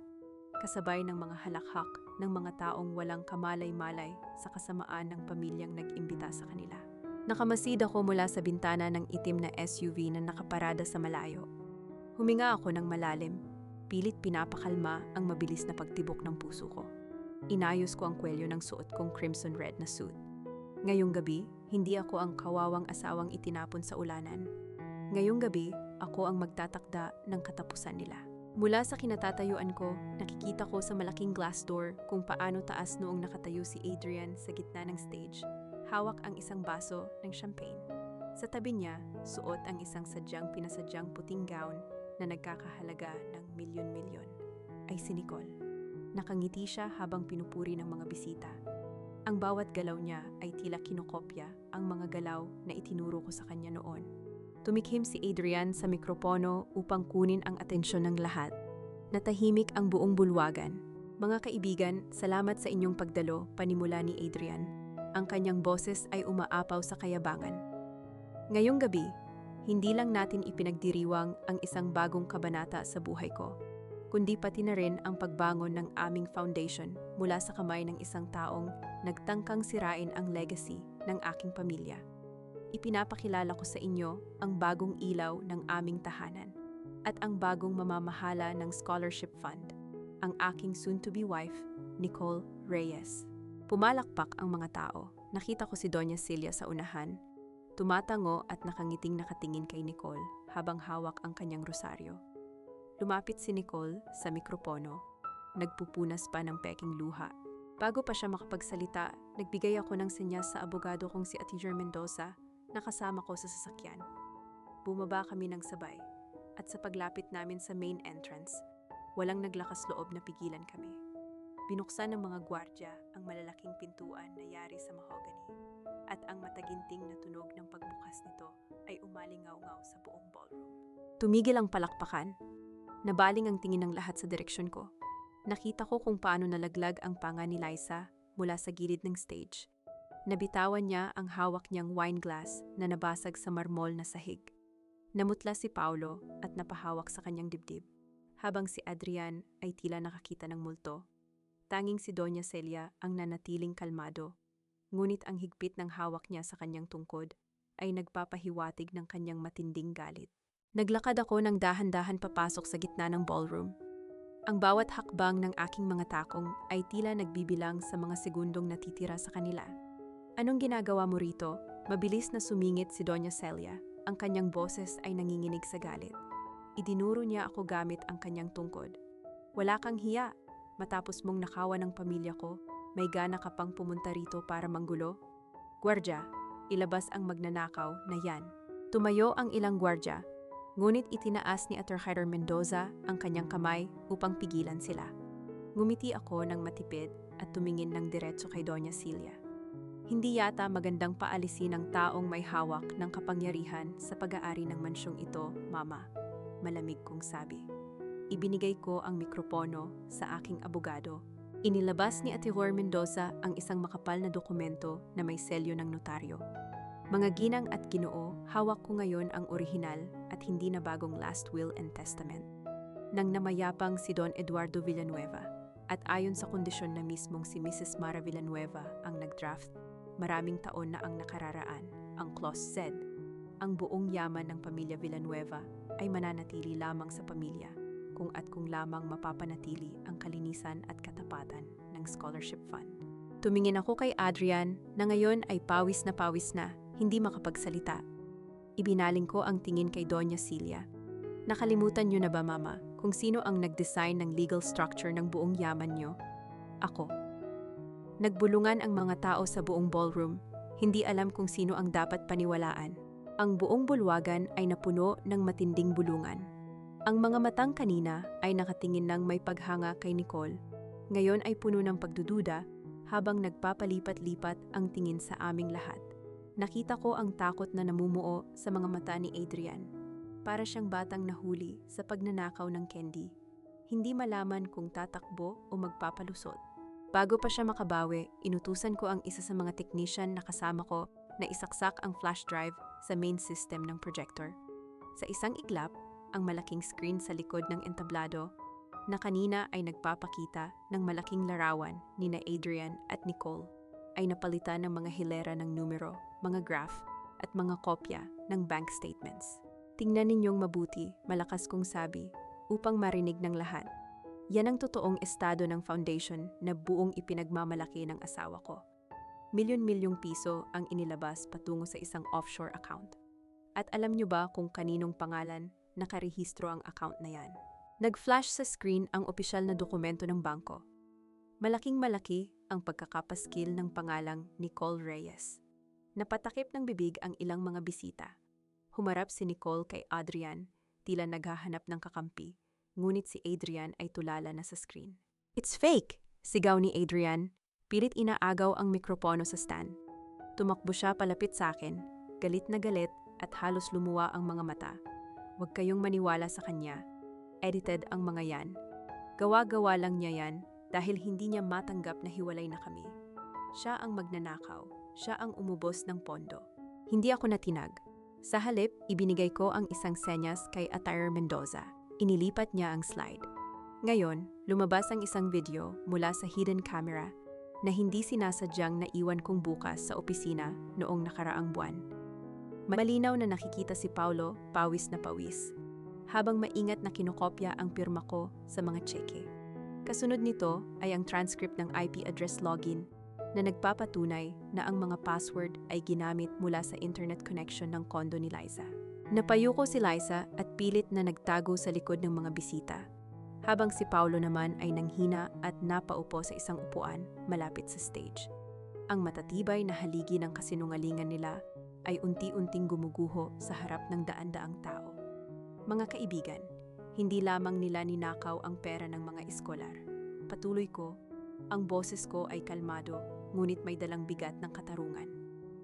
kasabay ng mga halakhak ng mga taong walang kamalay-malay sa kasamaan ng pamilyang nag-imbita sa kanila. Nakamasid ako mula sa bintana ng itim na SUV na nakaparada sa malayo. Huminga ako ng malalim, pilit pinapakalma ang mabilis na pagtibok ng puso ko. Inayos ko ang kwelyo ng suot kong crimson red na suit. Ngayong gabi, hindi ako ang kawawang asawang itinapon sa ulanan. Ngayong gabi, ako ang magtatakda ng katapusan nila. Mula sa kinatatayuan ko, nakikita ko sa malaking glass door kung paano taas noong nakatayo si Adrian sa gitna ng stage. Hawak ang isang baso ng champagne. Sa tabi niya, suot ang isang sadyang pinasadyang puting gown na nagkakahalaga ng milyon-milyon. Ay si Nicole. Nakangiti siya habang pinupuri ng mga bisita. Ang bawat galaw niya ay tila kinokopya ang mga galaw na itinuro ko sa kanya noon. Tumikhim si Adrian sa mikropono upang kunin ang atensyon ng lahat. Natahimik ang buong bulwagan. Mga kaibigan, salamat sa inyong pagdalo, panimula ni Adrian. Ang kanyang boses ay umaapaw sa kayabangan. Ngayong gabi, hindi lang natin ipinagdiriwang ang isang bagong kabanata sa buhay ko, kundi pati na rin ang pagbangon ng aming foundation mula sa kamay ng isang taong nagtangkang sirain ang legacy ng aking pamilya. Ipinapakilala ko sa inyo ang bagong ilaw ng aming tahanan at ang bagong mamamahala ng scholarship fund, ang aking soon-to-be wife, Nicole Reyes. Pumalakpak ang mga tao. Nakita ko si Doña Celia sa unahan, tumatango at nakangiting nakatingin kay Nicole habang hawak ang kanyang rosaryo. Lumapit si Nicole sa mikropono, nagpupunas pa ng peking luha. Bago pa siya makapagsalita, nagbigay ako ng senyas sa abogado kong si Atiger Mendoza na kasama ko sa sasakyan. Bumaba kami ng sabay at sa paglapit namin sa main entrance, walang naglakas loob na pigilan kami. Binuksan ng mga gwardya ang malalaking pintuan na yari sa mahogany at ang mataginting na tunog ng pagbukas nito ay umalingaw-ngaw sa buong ballroom. Tumigil ang palakpakan. Nabaling ang tingin ng lahat sa direksyon ko. Nakita ko kung paano nalaglag ang panga ni Liza mula sa gilid ng stage. Nabitawan niya ang hawak niyang wine glass na nabasag sa marmol na sahig. Namutla si Paulo at napahawak sa kanyang dibdib, habang si Adrian ay tila nakakita ng multo. Tanging si Doña Celia ang nanatiling kalmado, ngunit ang higpit ng hawak niya sa kanyang tungkod ay nagpapahiwatig ng kanyang matinding galit. Naglakad ako ng dahan-dahan papasok sa gitna ng ballroom. Ang bawat hakbang ng aking mga takong ay tila nagbibilang sa mga segundong natitira sa kanila. Anong ginagawa mo rito? Mabilis na sumingit si Doña Celia. Ang kanyang boses ay nanginginig sa galit. Idinuro niya ako gamit ang kanyang tungkod. Wala kang hiya. Matapos mong nakawan ng pamilya ko, may gana ka pang pumunta rito para manggulo? Gwardya, ilabas ang magnanakaw na yan. Tumayo ang ilang gwardya, ngunit itinaas ni Atiger Mendoza ang kanyang kamay upang pigilan sila. Ngumiti ako ng matipid at tumingin ng diretso kay Doña Celia. Hindi yata magandang paalisin ang taong may hawak ng kapangyarihan sa pag-aari ng mansyong ito, Mama. Malamig kong sabi. Ibinigay ko ang mikropono sa aking abogado. Inilabas ni Ate Jor Mendoza ang isang makapal na dokumento na may selyo ng notaryo. Mga ginang at ginoo, hawak ko ngayon ang orihinal at hindi na bagong last will and testament. Nang namayapang si Don Eduardo Villanueva at ayon sa kondisyon na mismong si Mrs. Mara Villanueva ang nagdraft, maraming taon na ang nakararaan, ang clause said, ang buong yaman ng pamilya Villanueva ay mananatili lamang sa pamilya kung lamang mapapanatili ang kalinisan at katapatan ng scholarship fund. Tumingin ako kay Adrian na ngayon ay pawis na, hindi makapagsalita. Ibinaling ko ang tingin kay Doña Celia. Nakalimutan niyo na ba, Mama, kung sino ang nag-design ng legal structure ng buong yaman niyo? Ako. Nagbulungan ang mga tao sa buong ballroom, hindi alam kung sino ang dapat paniwalaan. Ang buong bulwagan ay napuno ng matinding bulungan. Ang mga matang kanina ay nakatingin ng may paghanga kay Nicole. Ngayon ay puno ng pagdududa habang nagpapalipat-lipat ang tingin sa aming lahat. Nakita ko ang takot na namumuo sa mga mata ni Adrian. Para siyang batang nahuli sa pagnanakaw ng candy. Hindi malaman kung tatakbo o magpapalusot. Bago pa siya makabawi, inutusan ko ang isa sa mga technician na kasama ko na isaksak ang flash drive sa main system ng projector. Sa isang iglap, ang malaking screen sa likod ng entablado na kanina ay nagpapakita ng malaking larawan ni na Adrian at Nicole ay napalitan ng mga hilera ng numero, mga graph at mga kopya ng bank statements. Tingnan ninyong mabuti, malakas kong sabi, upang marinig ng lahat. Yan ang totoong estado ng foundation na buong ipinagmamalaki ng asawa ko. Milyon-milyong piso ang inilabas patungo sa isang offshore account. At alam nyo ba kung kaninong pangalan nakarehistro ang account na yan? Nag-flash sa screen ang opisyal na dokumento ng bangko. Malaking-malaki ang pagkakapaskil ng pangalang Nicole Reyes. Napatakip ng bibig ang ilang mga bisita. Humarap si Nicole kay Adrian, tila naghahanap ng kakampi. Ngunit si Adrian ay tulala na sa screen. It's fake! Sigaw ni Adrian. Pilit inaagaw ang mikropono sa stand. Tumakbo siya palapit sa akin, galit na galit at halos lumuwa ang mga mata. Huwag kayong maniwala sa kanya. Edited ang mga yan. Gawa-gawa lang niya yan dahil hindi niya matanggap na hiwalay na kami. Siya ang magnanakaw. Siya ang umubos ng pondo. Hindi ako natinag. Sa halip, ibinigay ko ang isang senyas kay Atair Mendoza. Inilipat niya ang slide. Ngayon, lumabas ang isang video mula sa hidden camera na hindi sinasadyang naiwan kong bukas sa opisina noong nakaraang buwan. Malinaw na nakikita si Paulo, pawis na pawis, habang maingat na kinokopya ang pirma ko sa mga tseke. Kasunod nito ay ang transcript ng IP address login na nagpapatunay na ang mga password ay ginamit mula sa internet connection ng kondo ni Liza. Napayo ko si Liza at pilit na nagtago sa likod ng mga bisita, habang si Paulo naman ay nanghina at napaupo sa isang upuan malapit sa stage. Ang matatibay na haligi ng kasinungalingan nila ay unti-unting gumuguho sa harap ng daan-daang tao. Mga kaibigan, hindi lamang nila ninakaw ang pera ng mga eskolar. Patuloy ko, ang boses ko ay kalmado, ngunit may dalang bigat ng katarungan.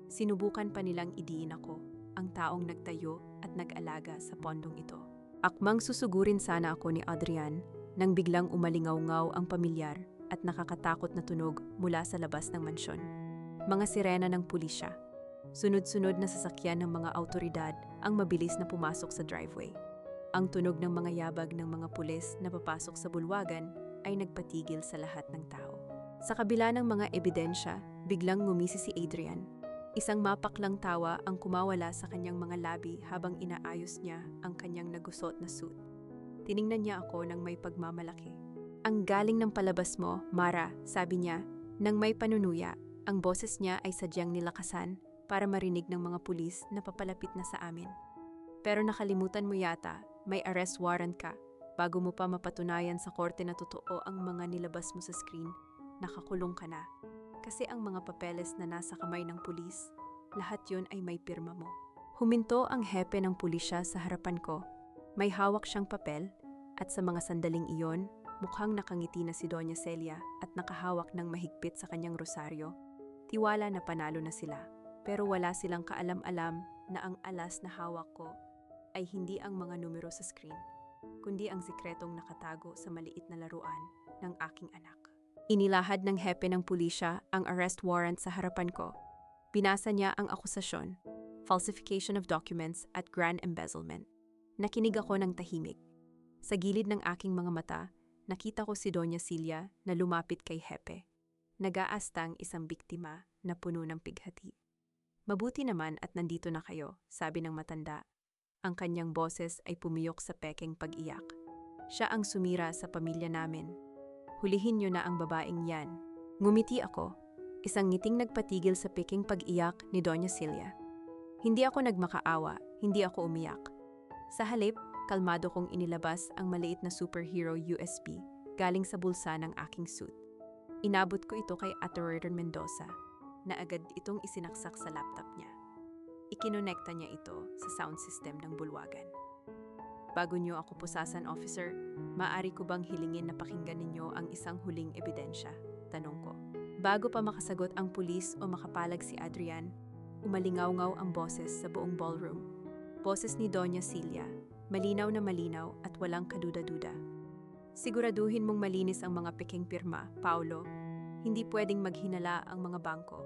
Sinubukan pa nilang idiin ako, ang taong nagtayo at nag-alaga sa pondong ito. Akmang susugurin sana ako ni Adrian nang biglang umalingaw-ngaw ang pamilyar at nakakatakot na tunog mula sa labas ng mansyon. Mga sirena ng pulisya. Sunod-sunod na sasakyan ng mga autoridad ang mabilis na pumasok sa driveway. Ang tunog ng mga yabag ng mga pulis na papasok sa bulwagan ay nagpatigil sa lahat ng tao. Sa kabila ng mga ebidensya, biglang ngumisi si Adrian. Isang mapaklang tawa ang kumawala sa kanyang mga labi habang inaayos niya ang kanyang nagusot na suit. Tiningnan niya ako ng may pagmamalaki. Ang galing ng palabas mo, Mara, sabi niya, nang may panunuya. Ang boses niya ay sadyang nilakasan para marinig ng mga pulis na papalapit na sa amin. Pero nakalimutan mo yata, may arrest warrant ka. Bago mo pa mapatunayan sa korte na totoo ang mga nilabas mo sa screen, nakakulong ka na. Kasi ang mga papeles na nasa kamay ng pulis, lahat yon ay may pirma mo. Huminto ang hepe ng pulisya sa harapan ko. May hawak siyang papel at sa mga sandaling iyon, Mukhang nakangiti na si Doña Celia at nakahawak ng mahigpit sa kanyang rosaryo. Tiwala na panalo na sila, pero wala silang kaalam-alam na ang alas na hawak ko ay hindi ang mga numero sa screen, kundi ang sikretong nakatago sa maliit na laruan ng aking anak. Inilahad ng hepe ng pulisya ang arrest warrant sa harapan ko. Binasa niya ang akusasyon, falsification of documents at grand embezzlement. Nakinig ako ng tahimik. Sa gilid ng aking mga mata, nakita ko si Doña Celia na lumapit kay hepe. Nag-aastang isang biktima na puno ng pighati. Mabuti naman at nandito na kayo, sabi ng matanda. Ang kanyang boses ay pumiyok sa pekeng pag-iyak. Siya ang sumira sa pamilya namin. Hulihin niyo na ang babaeng yan. Ngumiti ako, isang ngiting nagpatigil sa pekeng pag-iyak ni Doña Celia. Hindi ako nagmakaawa, hindi ako umiyak. Sa halip, kalmado kong inilabas ang maliit na superhero USB galing sa bulsa ng aking suit. Inabot ko ito kay Attorney Mendoza na agad itong isinaksak sa laptop niya. Ikinonekta niya ito sa sound system ng bulwagan. Bago niyo ako pusasan, officer, maaari ko bang hilingin na pakinggan ninyo ang isang huling ebidensya? Tanong ko. Bago pa makasagot ang pulis o makapalag si Adrian, umalingaw-ngaw ang boses sa buong ballroom. Boses ni Doña Celia, malinaw na malinaw at walang kaduda-duda. Siguraduhin mong malinis ang mga peking pirma, Paulo. Hindi pwedeng maghinala ang mga bangko.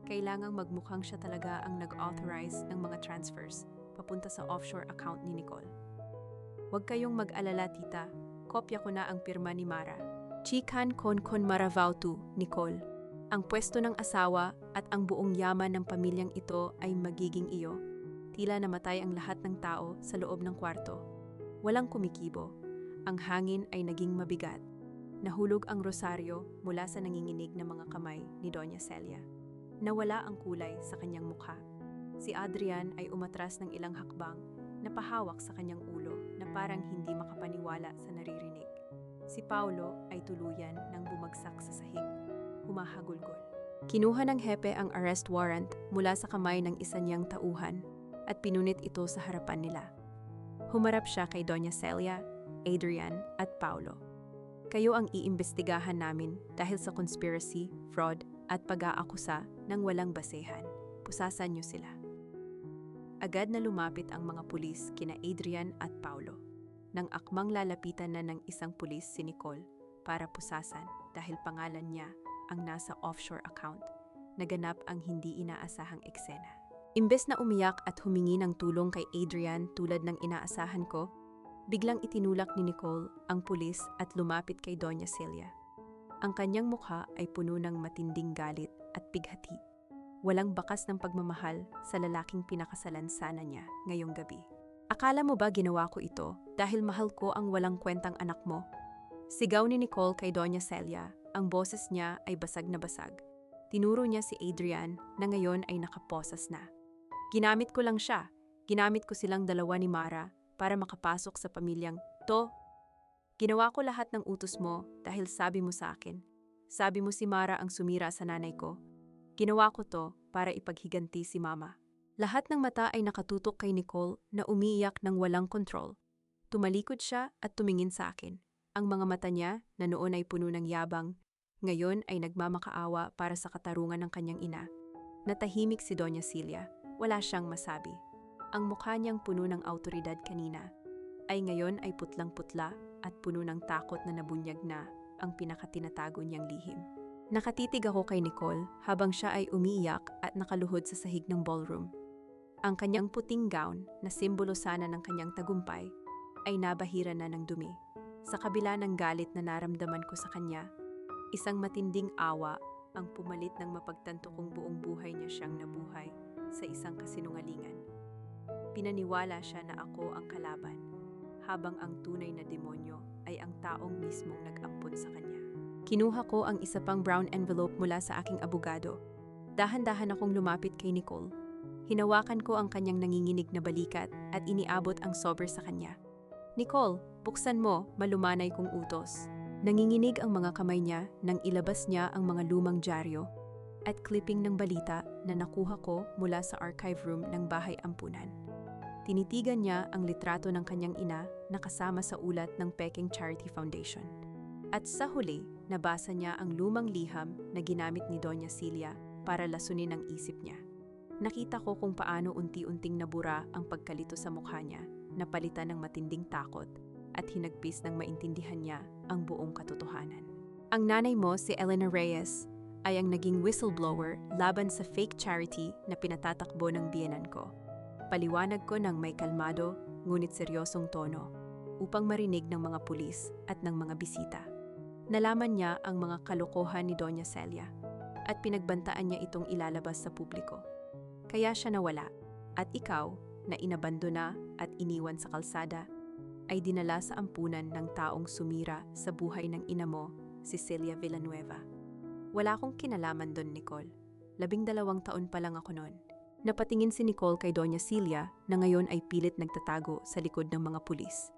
Kailangang magmukhang siya talaga ang nag-authorize ng mga transfers papunta sa offshore account ni Nicole. Huwag kayong mag-alala, tita. Kopya ko na ang pirma ni Mara. Chikan kon maravautu, Nicole. Ang pwesto ng asawa at ang buong yaman ng pamilyang ito ay magiging iyo. Tila namatay ang lahat ng tao sa loob ng kwarto. Walang kumikibo. Ang hangin ay naging mabigat. Nahulog ang rosaryo mula sa nanginginig na mga kamay ni Doña Celia. Nawala ang kulay sa kanyang mukha. Si Adrian ay umatras ng ilang hakbang na pahawak sa kanyang ulo na parang hindi makapaniwala sa naririnig. Si Paulo ay tuluyan nang bumagsak sa sahig, humahagulgol. Kinuha ng hepe ang arrest warrant mula sa kamay ng isa niyang tauhan at pinunit ito sa harapan nila. Humarap siya kay Doña Celia, Adrian at Paulo. Kayo ang iimbestigahan namin dahil sa conspiracy, fraud at pag-aakusa ng walang basehan. Pusasan niyo sila. Agad na lumapit ang mga pulis kina Adrian at Paulo. Nang akmang lalapitan na ng isang pulis si Nicole para pusasan dahil pangalan niya ang nasa offshore account, naganap ang hindi inaasahang eksena. Imbes na umiyak at humingi ng tulong kay Adrian tulad ng inaasahan ko, biglang itinulak ni Nicole ang pulis at lumapit kay Doña Celia. Ang kanyang mukha ay puno ng matinding galit at pighati. Walang bakas ng pagmamahal sa lalaking pinakasalan sana niya ngayong gabi. Akala mo ba ginawa ko ito dahil mahal ko ang walang kwentang anak mo? Sigaw ni Nicole kay Doña Celia, ang boses niya ay basag na basag. Tinuro niya si Adrian na ngayon ay nakaposas na. Ginamit ko lang siya. Ginamit ko silang dalawa ni Mara para makapasok sa pamilyang to. Ginawa ko lahat ng utos mo dahil sabi mo sa akin. Sabi mo si Mara ang sumira sa nanay ko. Ginawa ko to para ipaghiganti si Mama. Lahat ng mata ay nakatutok kay Nicole na umiiyak ng walang kontrol. Tumalikod siya at tumingin sa akin. Ang mga mata niya na noon ay puno ng yabang, ngayon ay nagmamakaawa para sa katarungan ng kanyang ina. Natahimik si Doña Celia. Wala siyang masabi. Ang mukha niyang puno ng awtoridad kanina ay ngayon ay putlang-putla at puno ng takot na nabunyag na ang pinakatinatago niyang lihim. Nakatitig ako kay Nicole habang siya ay umiiyak at nakaluhod sa sahig ng ballroom. Ang kanyang puting gown na simbolo sana ng kanyang tagumpay ay nabahira na ng dumi. Sa kabila ng galit na naramdaman ko sa kanya, isang matinding awa ang pumalit ng mapagtanto kong buong buhay niya siyang nabuhay sa isang kasinungalingan. Pinaniwala siya na ako ang kalaban, habang ang tunay na demonyo ay ang taong mismong nag-ampon sa kanya. Kinuha ko ang isa pang brown envelope mula sa aking abogado. Dahan-dahan akong lumapit kay Nicole. Hinawakan ko ang kanyang nanginginig na balikat at iniabot ang sobre sa kanya. Nicole, buksan mo, malumanay kong utos. Nanginginig ang mga kamay niya nang ilabas niya ang mga lumang dyaryo at clipping ng balita na nakuha ko mula sa archive room ng bahay ampunan. Tinitigan niya ang litrato ng kanyang ina na kasama sa ulat ng Peking Charity Foundation. At sa huli, nabasa niya ang lumang liham na ginamit ni Doña Celia para lasunin ang isip niya. Nakita ko kung paano unti-unting nabura ang pagkalito sa mukha niya, napalitan ng matinding takot, at hinagpis ng maintindihan niya ang buong katotohanan. Ang nanay mo, si Elena Reyes, ay ang naging whistleblower laban sa fake charity na pinatatakbo ng biyenan ko. Paliwanag ko ng may kalmado, ngunit seryosong tono, upang marinig ng mga pulis at ng mga bisita. Nalaman niya ang mga kalokohan ni Doña Celia at pinagbantaan niya itong ilalabas sa publiko. Kaya siya nawala, at ikaw, na inabandona at iniwan sa kalsada, ay dinala sa ampunan ng taong sumira sa buhay ng ina mo, si Celia Villanueva. Wala akong kinalaman doon, Nicole. 12 taon pa lang ako noon. Napatingin si Nicole kay Doña Celia na ngayon ay pilit nagtatago sa likod ng mga pulis.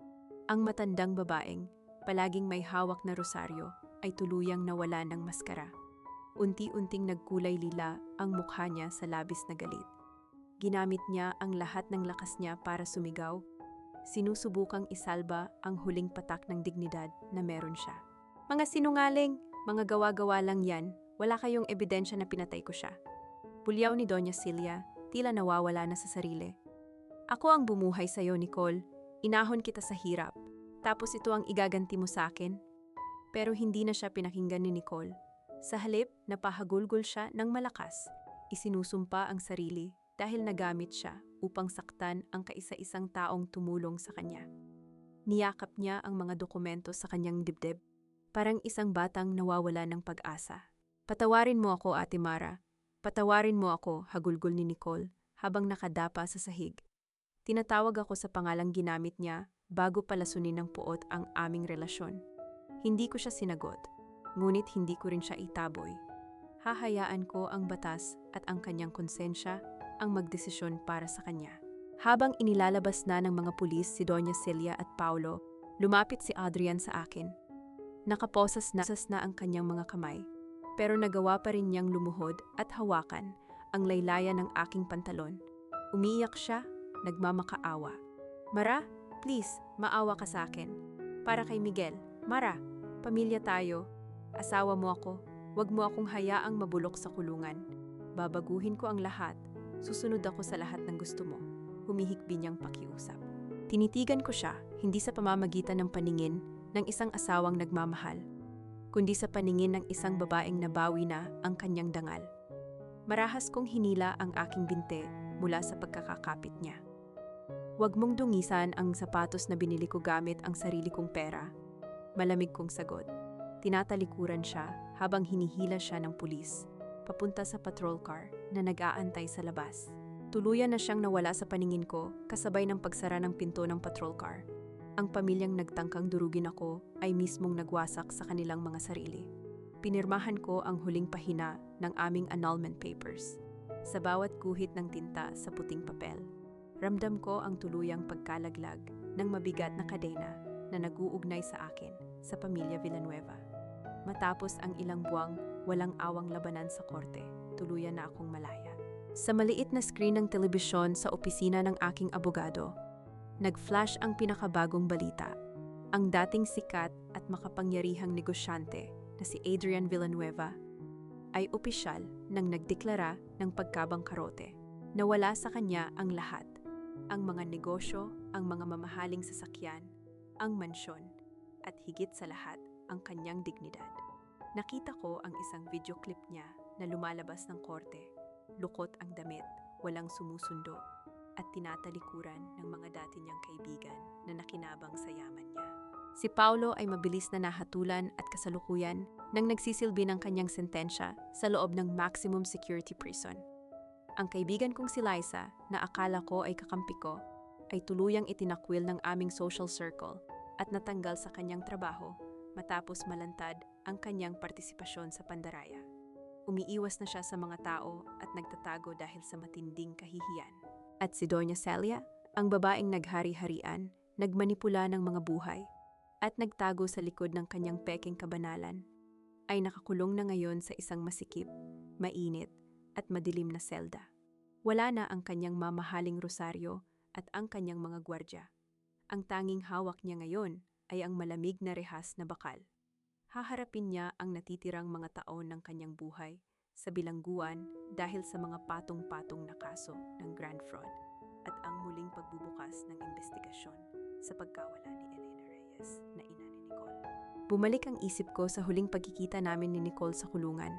Ang matandang babaeng, palaging may hawak na rosaryo, ay tuluyang nawala ng maskara. Unti-unting nagkulay lila ang mukha niya sa labis na galit. Ginamit niya ang lahat ng lakas niya para sumigaw. Sinusubukang isalba ang huling patak ng dignidad na meron siya. Mga sinungaling, mga gawa-gawa lang yan, wala kayong ebidensya na pinatay ko siya. Bulyaw ni Doña Celia, tila nawawala na sa sarili. Ako ang bumuhay sa'yo, Nicole. Inahon kita sa hirap. Tapos ito ang igaganti mo sa akin? Pero hindi na siya pinakinggan ni Nicole. Sa halip, napahagulgol siya ng malakas. Isinusumpa ang sarili dahil nagamit siya upang saktan ang kaisa-isang taong tumulong sa kanya. Niyakap niya ang mga dokumento sa kanyang dibdib, parang isang batang nawawala ng pag-asa. Patawarin mo ako, Ate Mara. Patawarin mo ako, hagulgol ni Nicole habang nakadapa sa sahig. Tinatawag ako sa pangalang ginamit niya bago palasunin ng puot ang aming relasyon. Hindi ko siya sinagot, ngunit hindi ko rin siya itaboy. Hahayaan ko ang batas at ang kanyang konsensya ang magdesisyon para sa kanya. Habang inilalabas na ng mga pulis si Doña Celia at Paulo, lumapit si Adrian sa akin. Nakaposas na ang kanyang mga kamay, pero nagawa pa rin niyang lumuhod at hawakan ang laylayan ng aking pantalon. Umiiyak siya, nagmamakaawa. Mara, please, maawa ka sa akin. Para kay Miguel, Mara, pamilya tayo. Asawa mo ako, wag mo akong hayaang mabulok sa kulungan. Babaguhin ko ang lahat. Susunod ako sa lahat ng gusto mo. Humihikbi niyang pakiusap. Tinitigan ko siya, hindi sa pamamagitan ng paningin ng isang asawang nagmamahal, kundi sa paningin ng isang babaeng nabawi na ang kanyang dangal. Marahas kong hinila ang aking binte mula sa pagkakakapit niya. Huwag mong dungisan ang sapatos na binili ko gamit ang sarili kong pera. Malamig kong sagot. Tinatalikuran siya habang hinihila siya ng pulis, papunta sa patrol car na nag-aantay sa labas. Tuluyan na siyang nawala sa paningin ko kasabay ng pagsara ng pinto ng patrol car. Ang pamilyang nagtangkang durugin ako ay mismong nagwasak sa kanilang mga sarili. Pinirmahan ko ang huling pahina ng aming annulment papers. Sa bawat guhit ng tinta sa puting papel, ramdam ko ang tuluyang pagkalaglag ng mabigat na kadena na nag-uugnay sa akin sa pamilya Villanueva. Matapos ang ilang buwang walang awang labanan sa korte, tuluyan na akong malaya. Sa maliit na screen ng telebisyon sa opisina ng aking abogado, nag-flash ang pinakabagong balita. Ang dating sikat at makapangyarihang negosyante na si Adrian Villanueva ay opisyal nang nagdeklara ng pagkabangkarote. Nawala sa kanya ang lahat. Ang mga negosyo, ang mga mamahaling sasakyan, ang mansyon, at higit sa lahat, ang kanyang dignidad. Nakita ko ang isang video clip niya na lumalabas ng korte. Lukot ang damit, walang sumusundo, at tinatalikuran ng mga dati niyang kaibigan na nakinabang sa yaman niya. Si Paulo ay mabilis na nahatulan at kasalukuyan nang nagsisilbi ng kanyang sentensya sa loob ng maximum security prison. Ang kaibigan kong si Liza, na akala ko ay kakampi ko, ay tuluyang itinakwil ng aming social circle at natanggal sa kanyang trabaho matapos malantad ang kanyang partisipasyon sa pandaraya. Umiiwas na siya sa mga tao at nagtatago dahil sa matinding kahihiyan. At si Doña Celia, ang babaeng naghari-harian, nagmanipula ng mga buhay, at nagtago sa likod ng kanyang pekeng kabanalan, ay nakakulong na ngayon sa isang masikip, mainit, at madilim na selda. Wala na ang kanyang mamahaling rosaryo at ang kanyang mga gwardya. Ang tanging hawak niya ngayon ay ang malamig na rehas na bakal. Haharapin niya ang natitirang mga taon ng kanyang buhay sa bilangguan dahil sa mga patong-patong na kaso ng grand fraud at ang muling pagbubukas ng investigasyon sa pagkawala ni Elena Reyes na ina ni Nicole. Bumalik ang isip ko sa huling pagkikita namin ni Nicole sa kulungan.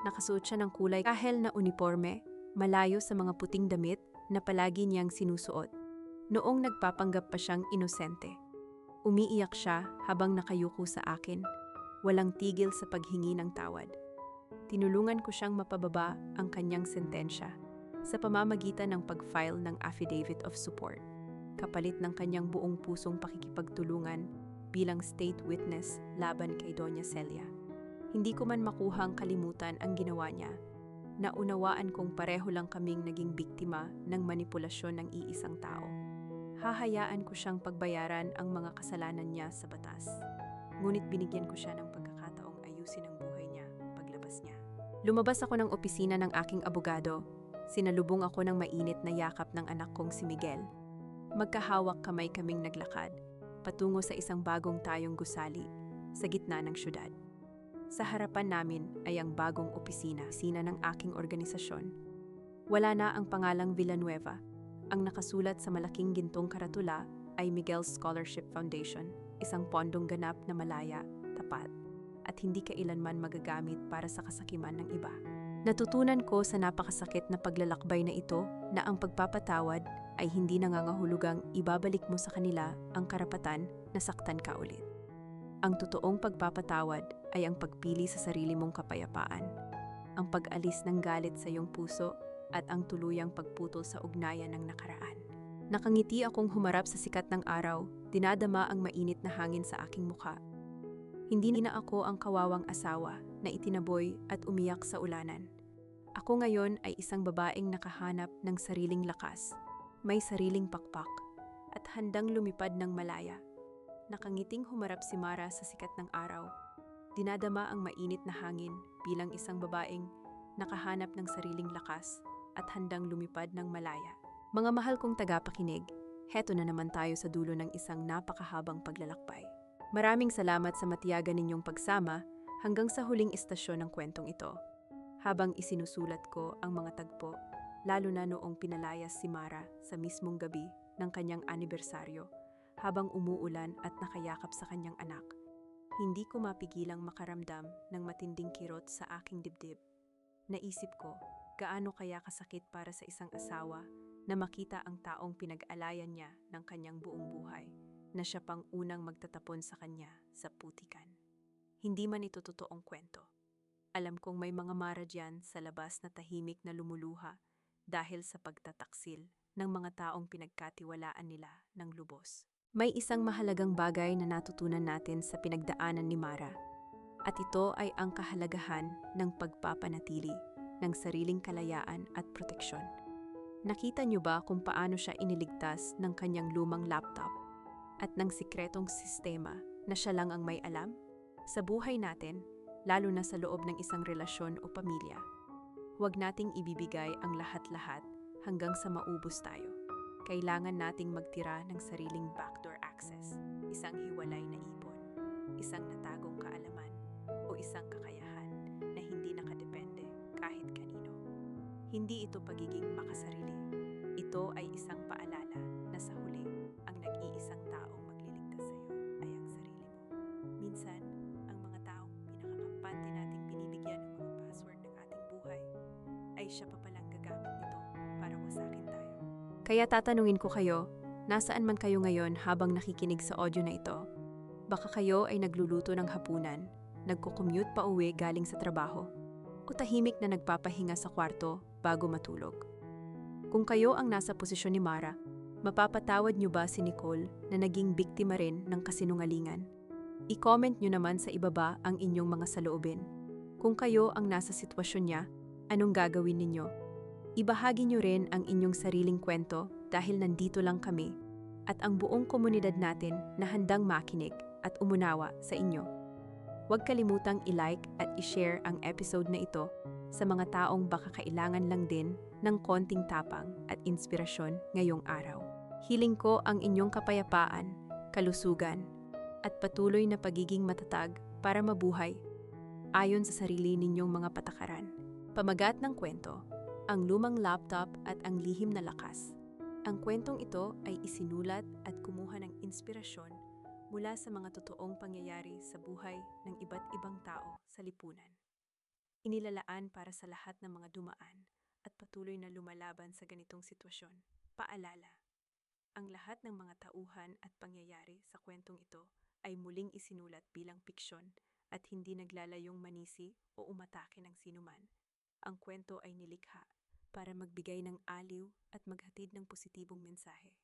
Nakasuot siya ng kulay kahel na uniforme, malayo sa mga puting damit na palagi niyang sinusuot. Noong nagpapanggap pa siyang inosente. Umiiyak siya habang nakayuko sa akin, walang tigil sa paghingi ng tawad. Tinulungan ko siyang mapababa ang kanyang sentensya sa pamamagitan ng pag-file ng affidavit of support, kapalit ng kanyang buong pusong pakikipagtulungan bilang state witness laban kay Doña Celia. Hindi ko man makuhang kalimutan ang ginawa niya. Naunawaan kong pareho lang kaming naging biktima ng manipulasyon ng iisang tao. Hahayaan ko siyang pagbayaran ang mga kasalanan niya sa batas. Ngunit binigyan ko siya ng pagkakataong ayusin ang buhay niya paglabas niya. Lumabas ako ng opisina ng aking abogado. Sinalubong ako ng mainit na yakap ng anak kong si Miguel. Magkahawak kamay kaming naglakad, patungo sa isang bagong tayong gusali, sa gitna ng syudad. Sa harapan namin ay ang bagong opisina ng aking organisasyon. Wala na ang pangalang Villanueva. Ang nakasulat sa malaking gintong karatula ay Miguel's Scholarship Foundation, isang pondong ganap na malaya, tapat, at hindi kailanman magagamit para sa kasakiman ng iba. Natutunan ko sa napakasakit na paglalakbay na ito na ang pagpapatawad ay hindi nangangahulugang ibabalik mo sa kanila ang karapatan na saktan ka ulit. Ang totoong pagpapatawad ay ang pagpili sa sarili mong kapayapaan, ang pag-alis ng galit sa iyong puso at ang tuluyang pagputol sa ugnayan ng nakaraan. Nakangiti akong humarap sa sikat ng araw, dinadama ang mainit na hangin sa aking mukha. Hindi na ako ang kawawang asawa na itinaboy at umiyak sa ulanan. Ako ngayon ay isang babaeng nakahanap ng sariling lakas, may sariling pakpak, at handang lumipad ng malaya. Nakangiting humarap si Mara sa sikat ng araw. Dinadama ang mainit na hangin bilang isang babaeng nakahanap ng sariling lakas at handang lumipad ng malaya. Mga mahal kong tagapakinig, heto na naman tayo sa dulo ng isang napakahabang paglalakbay. Maraming salamat sa matiyagan ninyong pagsama hanggang sa huling istasyon ng kwentong ito. Habang isinusulat ko ang mga tagpo, lalo na noong pinalayas si Mara sa mismong gabi ng kanyang anibersaryo, habang umuulan at nakayakap sa kanyang anak, hindi ko mapigilang makaramdam ng matinding kirot sa aking dibdib. Naisip ko, gaano kaya kasakit para sa isang asawa na makita ang taong pinag-alayan niya ng kanyang buong buhay, na siya pang unang magtatapon sa kanya sa putikan. Hindi man ito totoong kwento. Alam kong may mga Mara dyan sa labas na tahimik na lumuluha dahil sa pagtataksil ng mga taong pinagkatiwalaan nila ng lubos. May isang mahalagang bagay na natutunan natin sa pinagdaanan ni Mara, at ito ay ang kahalagahan ng pagpapanatili ng sariling kalayaan at proteksyon. Nakita niyo ba kung paano siya iniligtas ng kanyang lumang laptop at ng sikretong sistema na siya lang ang may alam? Sa buhay natin, lalo na sa loob ng isang relasyon o pamilya, huwag nating ibibigay ang lahat-lahat hanggang sa maubos tayo. Kailangan nating magtira ng sariling backdoor access, isang hiwalay na ipon, isang natagong kaalaman, o isang kakayahan na hindi nakadepende kahit kanino. Hindi ito pagiging makasarili. Ito ay isang paalala na sa huli, ang nag-iisang taong magliligtas sa iyo ay ang sarili mo. Minsan, ang mga taong pinakakampante nating binibigyan ng mga password ng ating buhay ay siya pa palang gagamit nito para wasakin tayo. Kaya tatanungin ko kayo, nasaan man kayo ngayon habang nakikinig sa audio na ito? Baka kayo ay nagluluto ng hapunan, nagko-commute pa uwi galing sa trabaho, o tahimik na nagpapahinga sa kwarto bago matulog. Kung kayo ang nasa posisyon ni Mara, mapapatawad niyo ba si Nicole na naging biktima rin ng kasinungalingan? I-comment niyo naman sa ibaba ang inyong mga saloobin. Kung kayo ang nasa sitwasyon niya, anong gagawin ninyo? Ibahagi niyo rin ang inyong sariling kwento dahil nandito lang kami at ang buong komunidad natin na handang makinig at umunawa sa inyo. Huwag kalimutang i-like at i-share ang episode na ito sa mga taong baka kailangan lang din ng konting tapang at inspirasyon ngayong araw. Hiling ko ang inyong kapayapaan, kalusugan, at patuloy na pagiging matatag para mabuhay ayon sa sarili ninyong mga patakaran. Pamagat ng kwento, Ang Lumang Laptop at ang Lihim na Lakas. Ang kwentong ito ay isinulat at kumuha ng inspirasyon mula sa mga totoong pangyayari sa buhay ng iba't ibang tao sa lipunan. Inilalaan para sa lahat ng mga dumaan at patuloy na lumalaban sa ganitong sitwasyon. Paalala, ang lahat ng mga tauhan at pangyayari sa kwentong ito ay muling isinulat bilang piksyon at hindi naglalayong manisi o umatake ng sinuman. Ang kwento ay nilikha para magbigay ng aliw at maghatid ng positibong mensahe.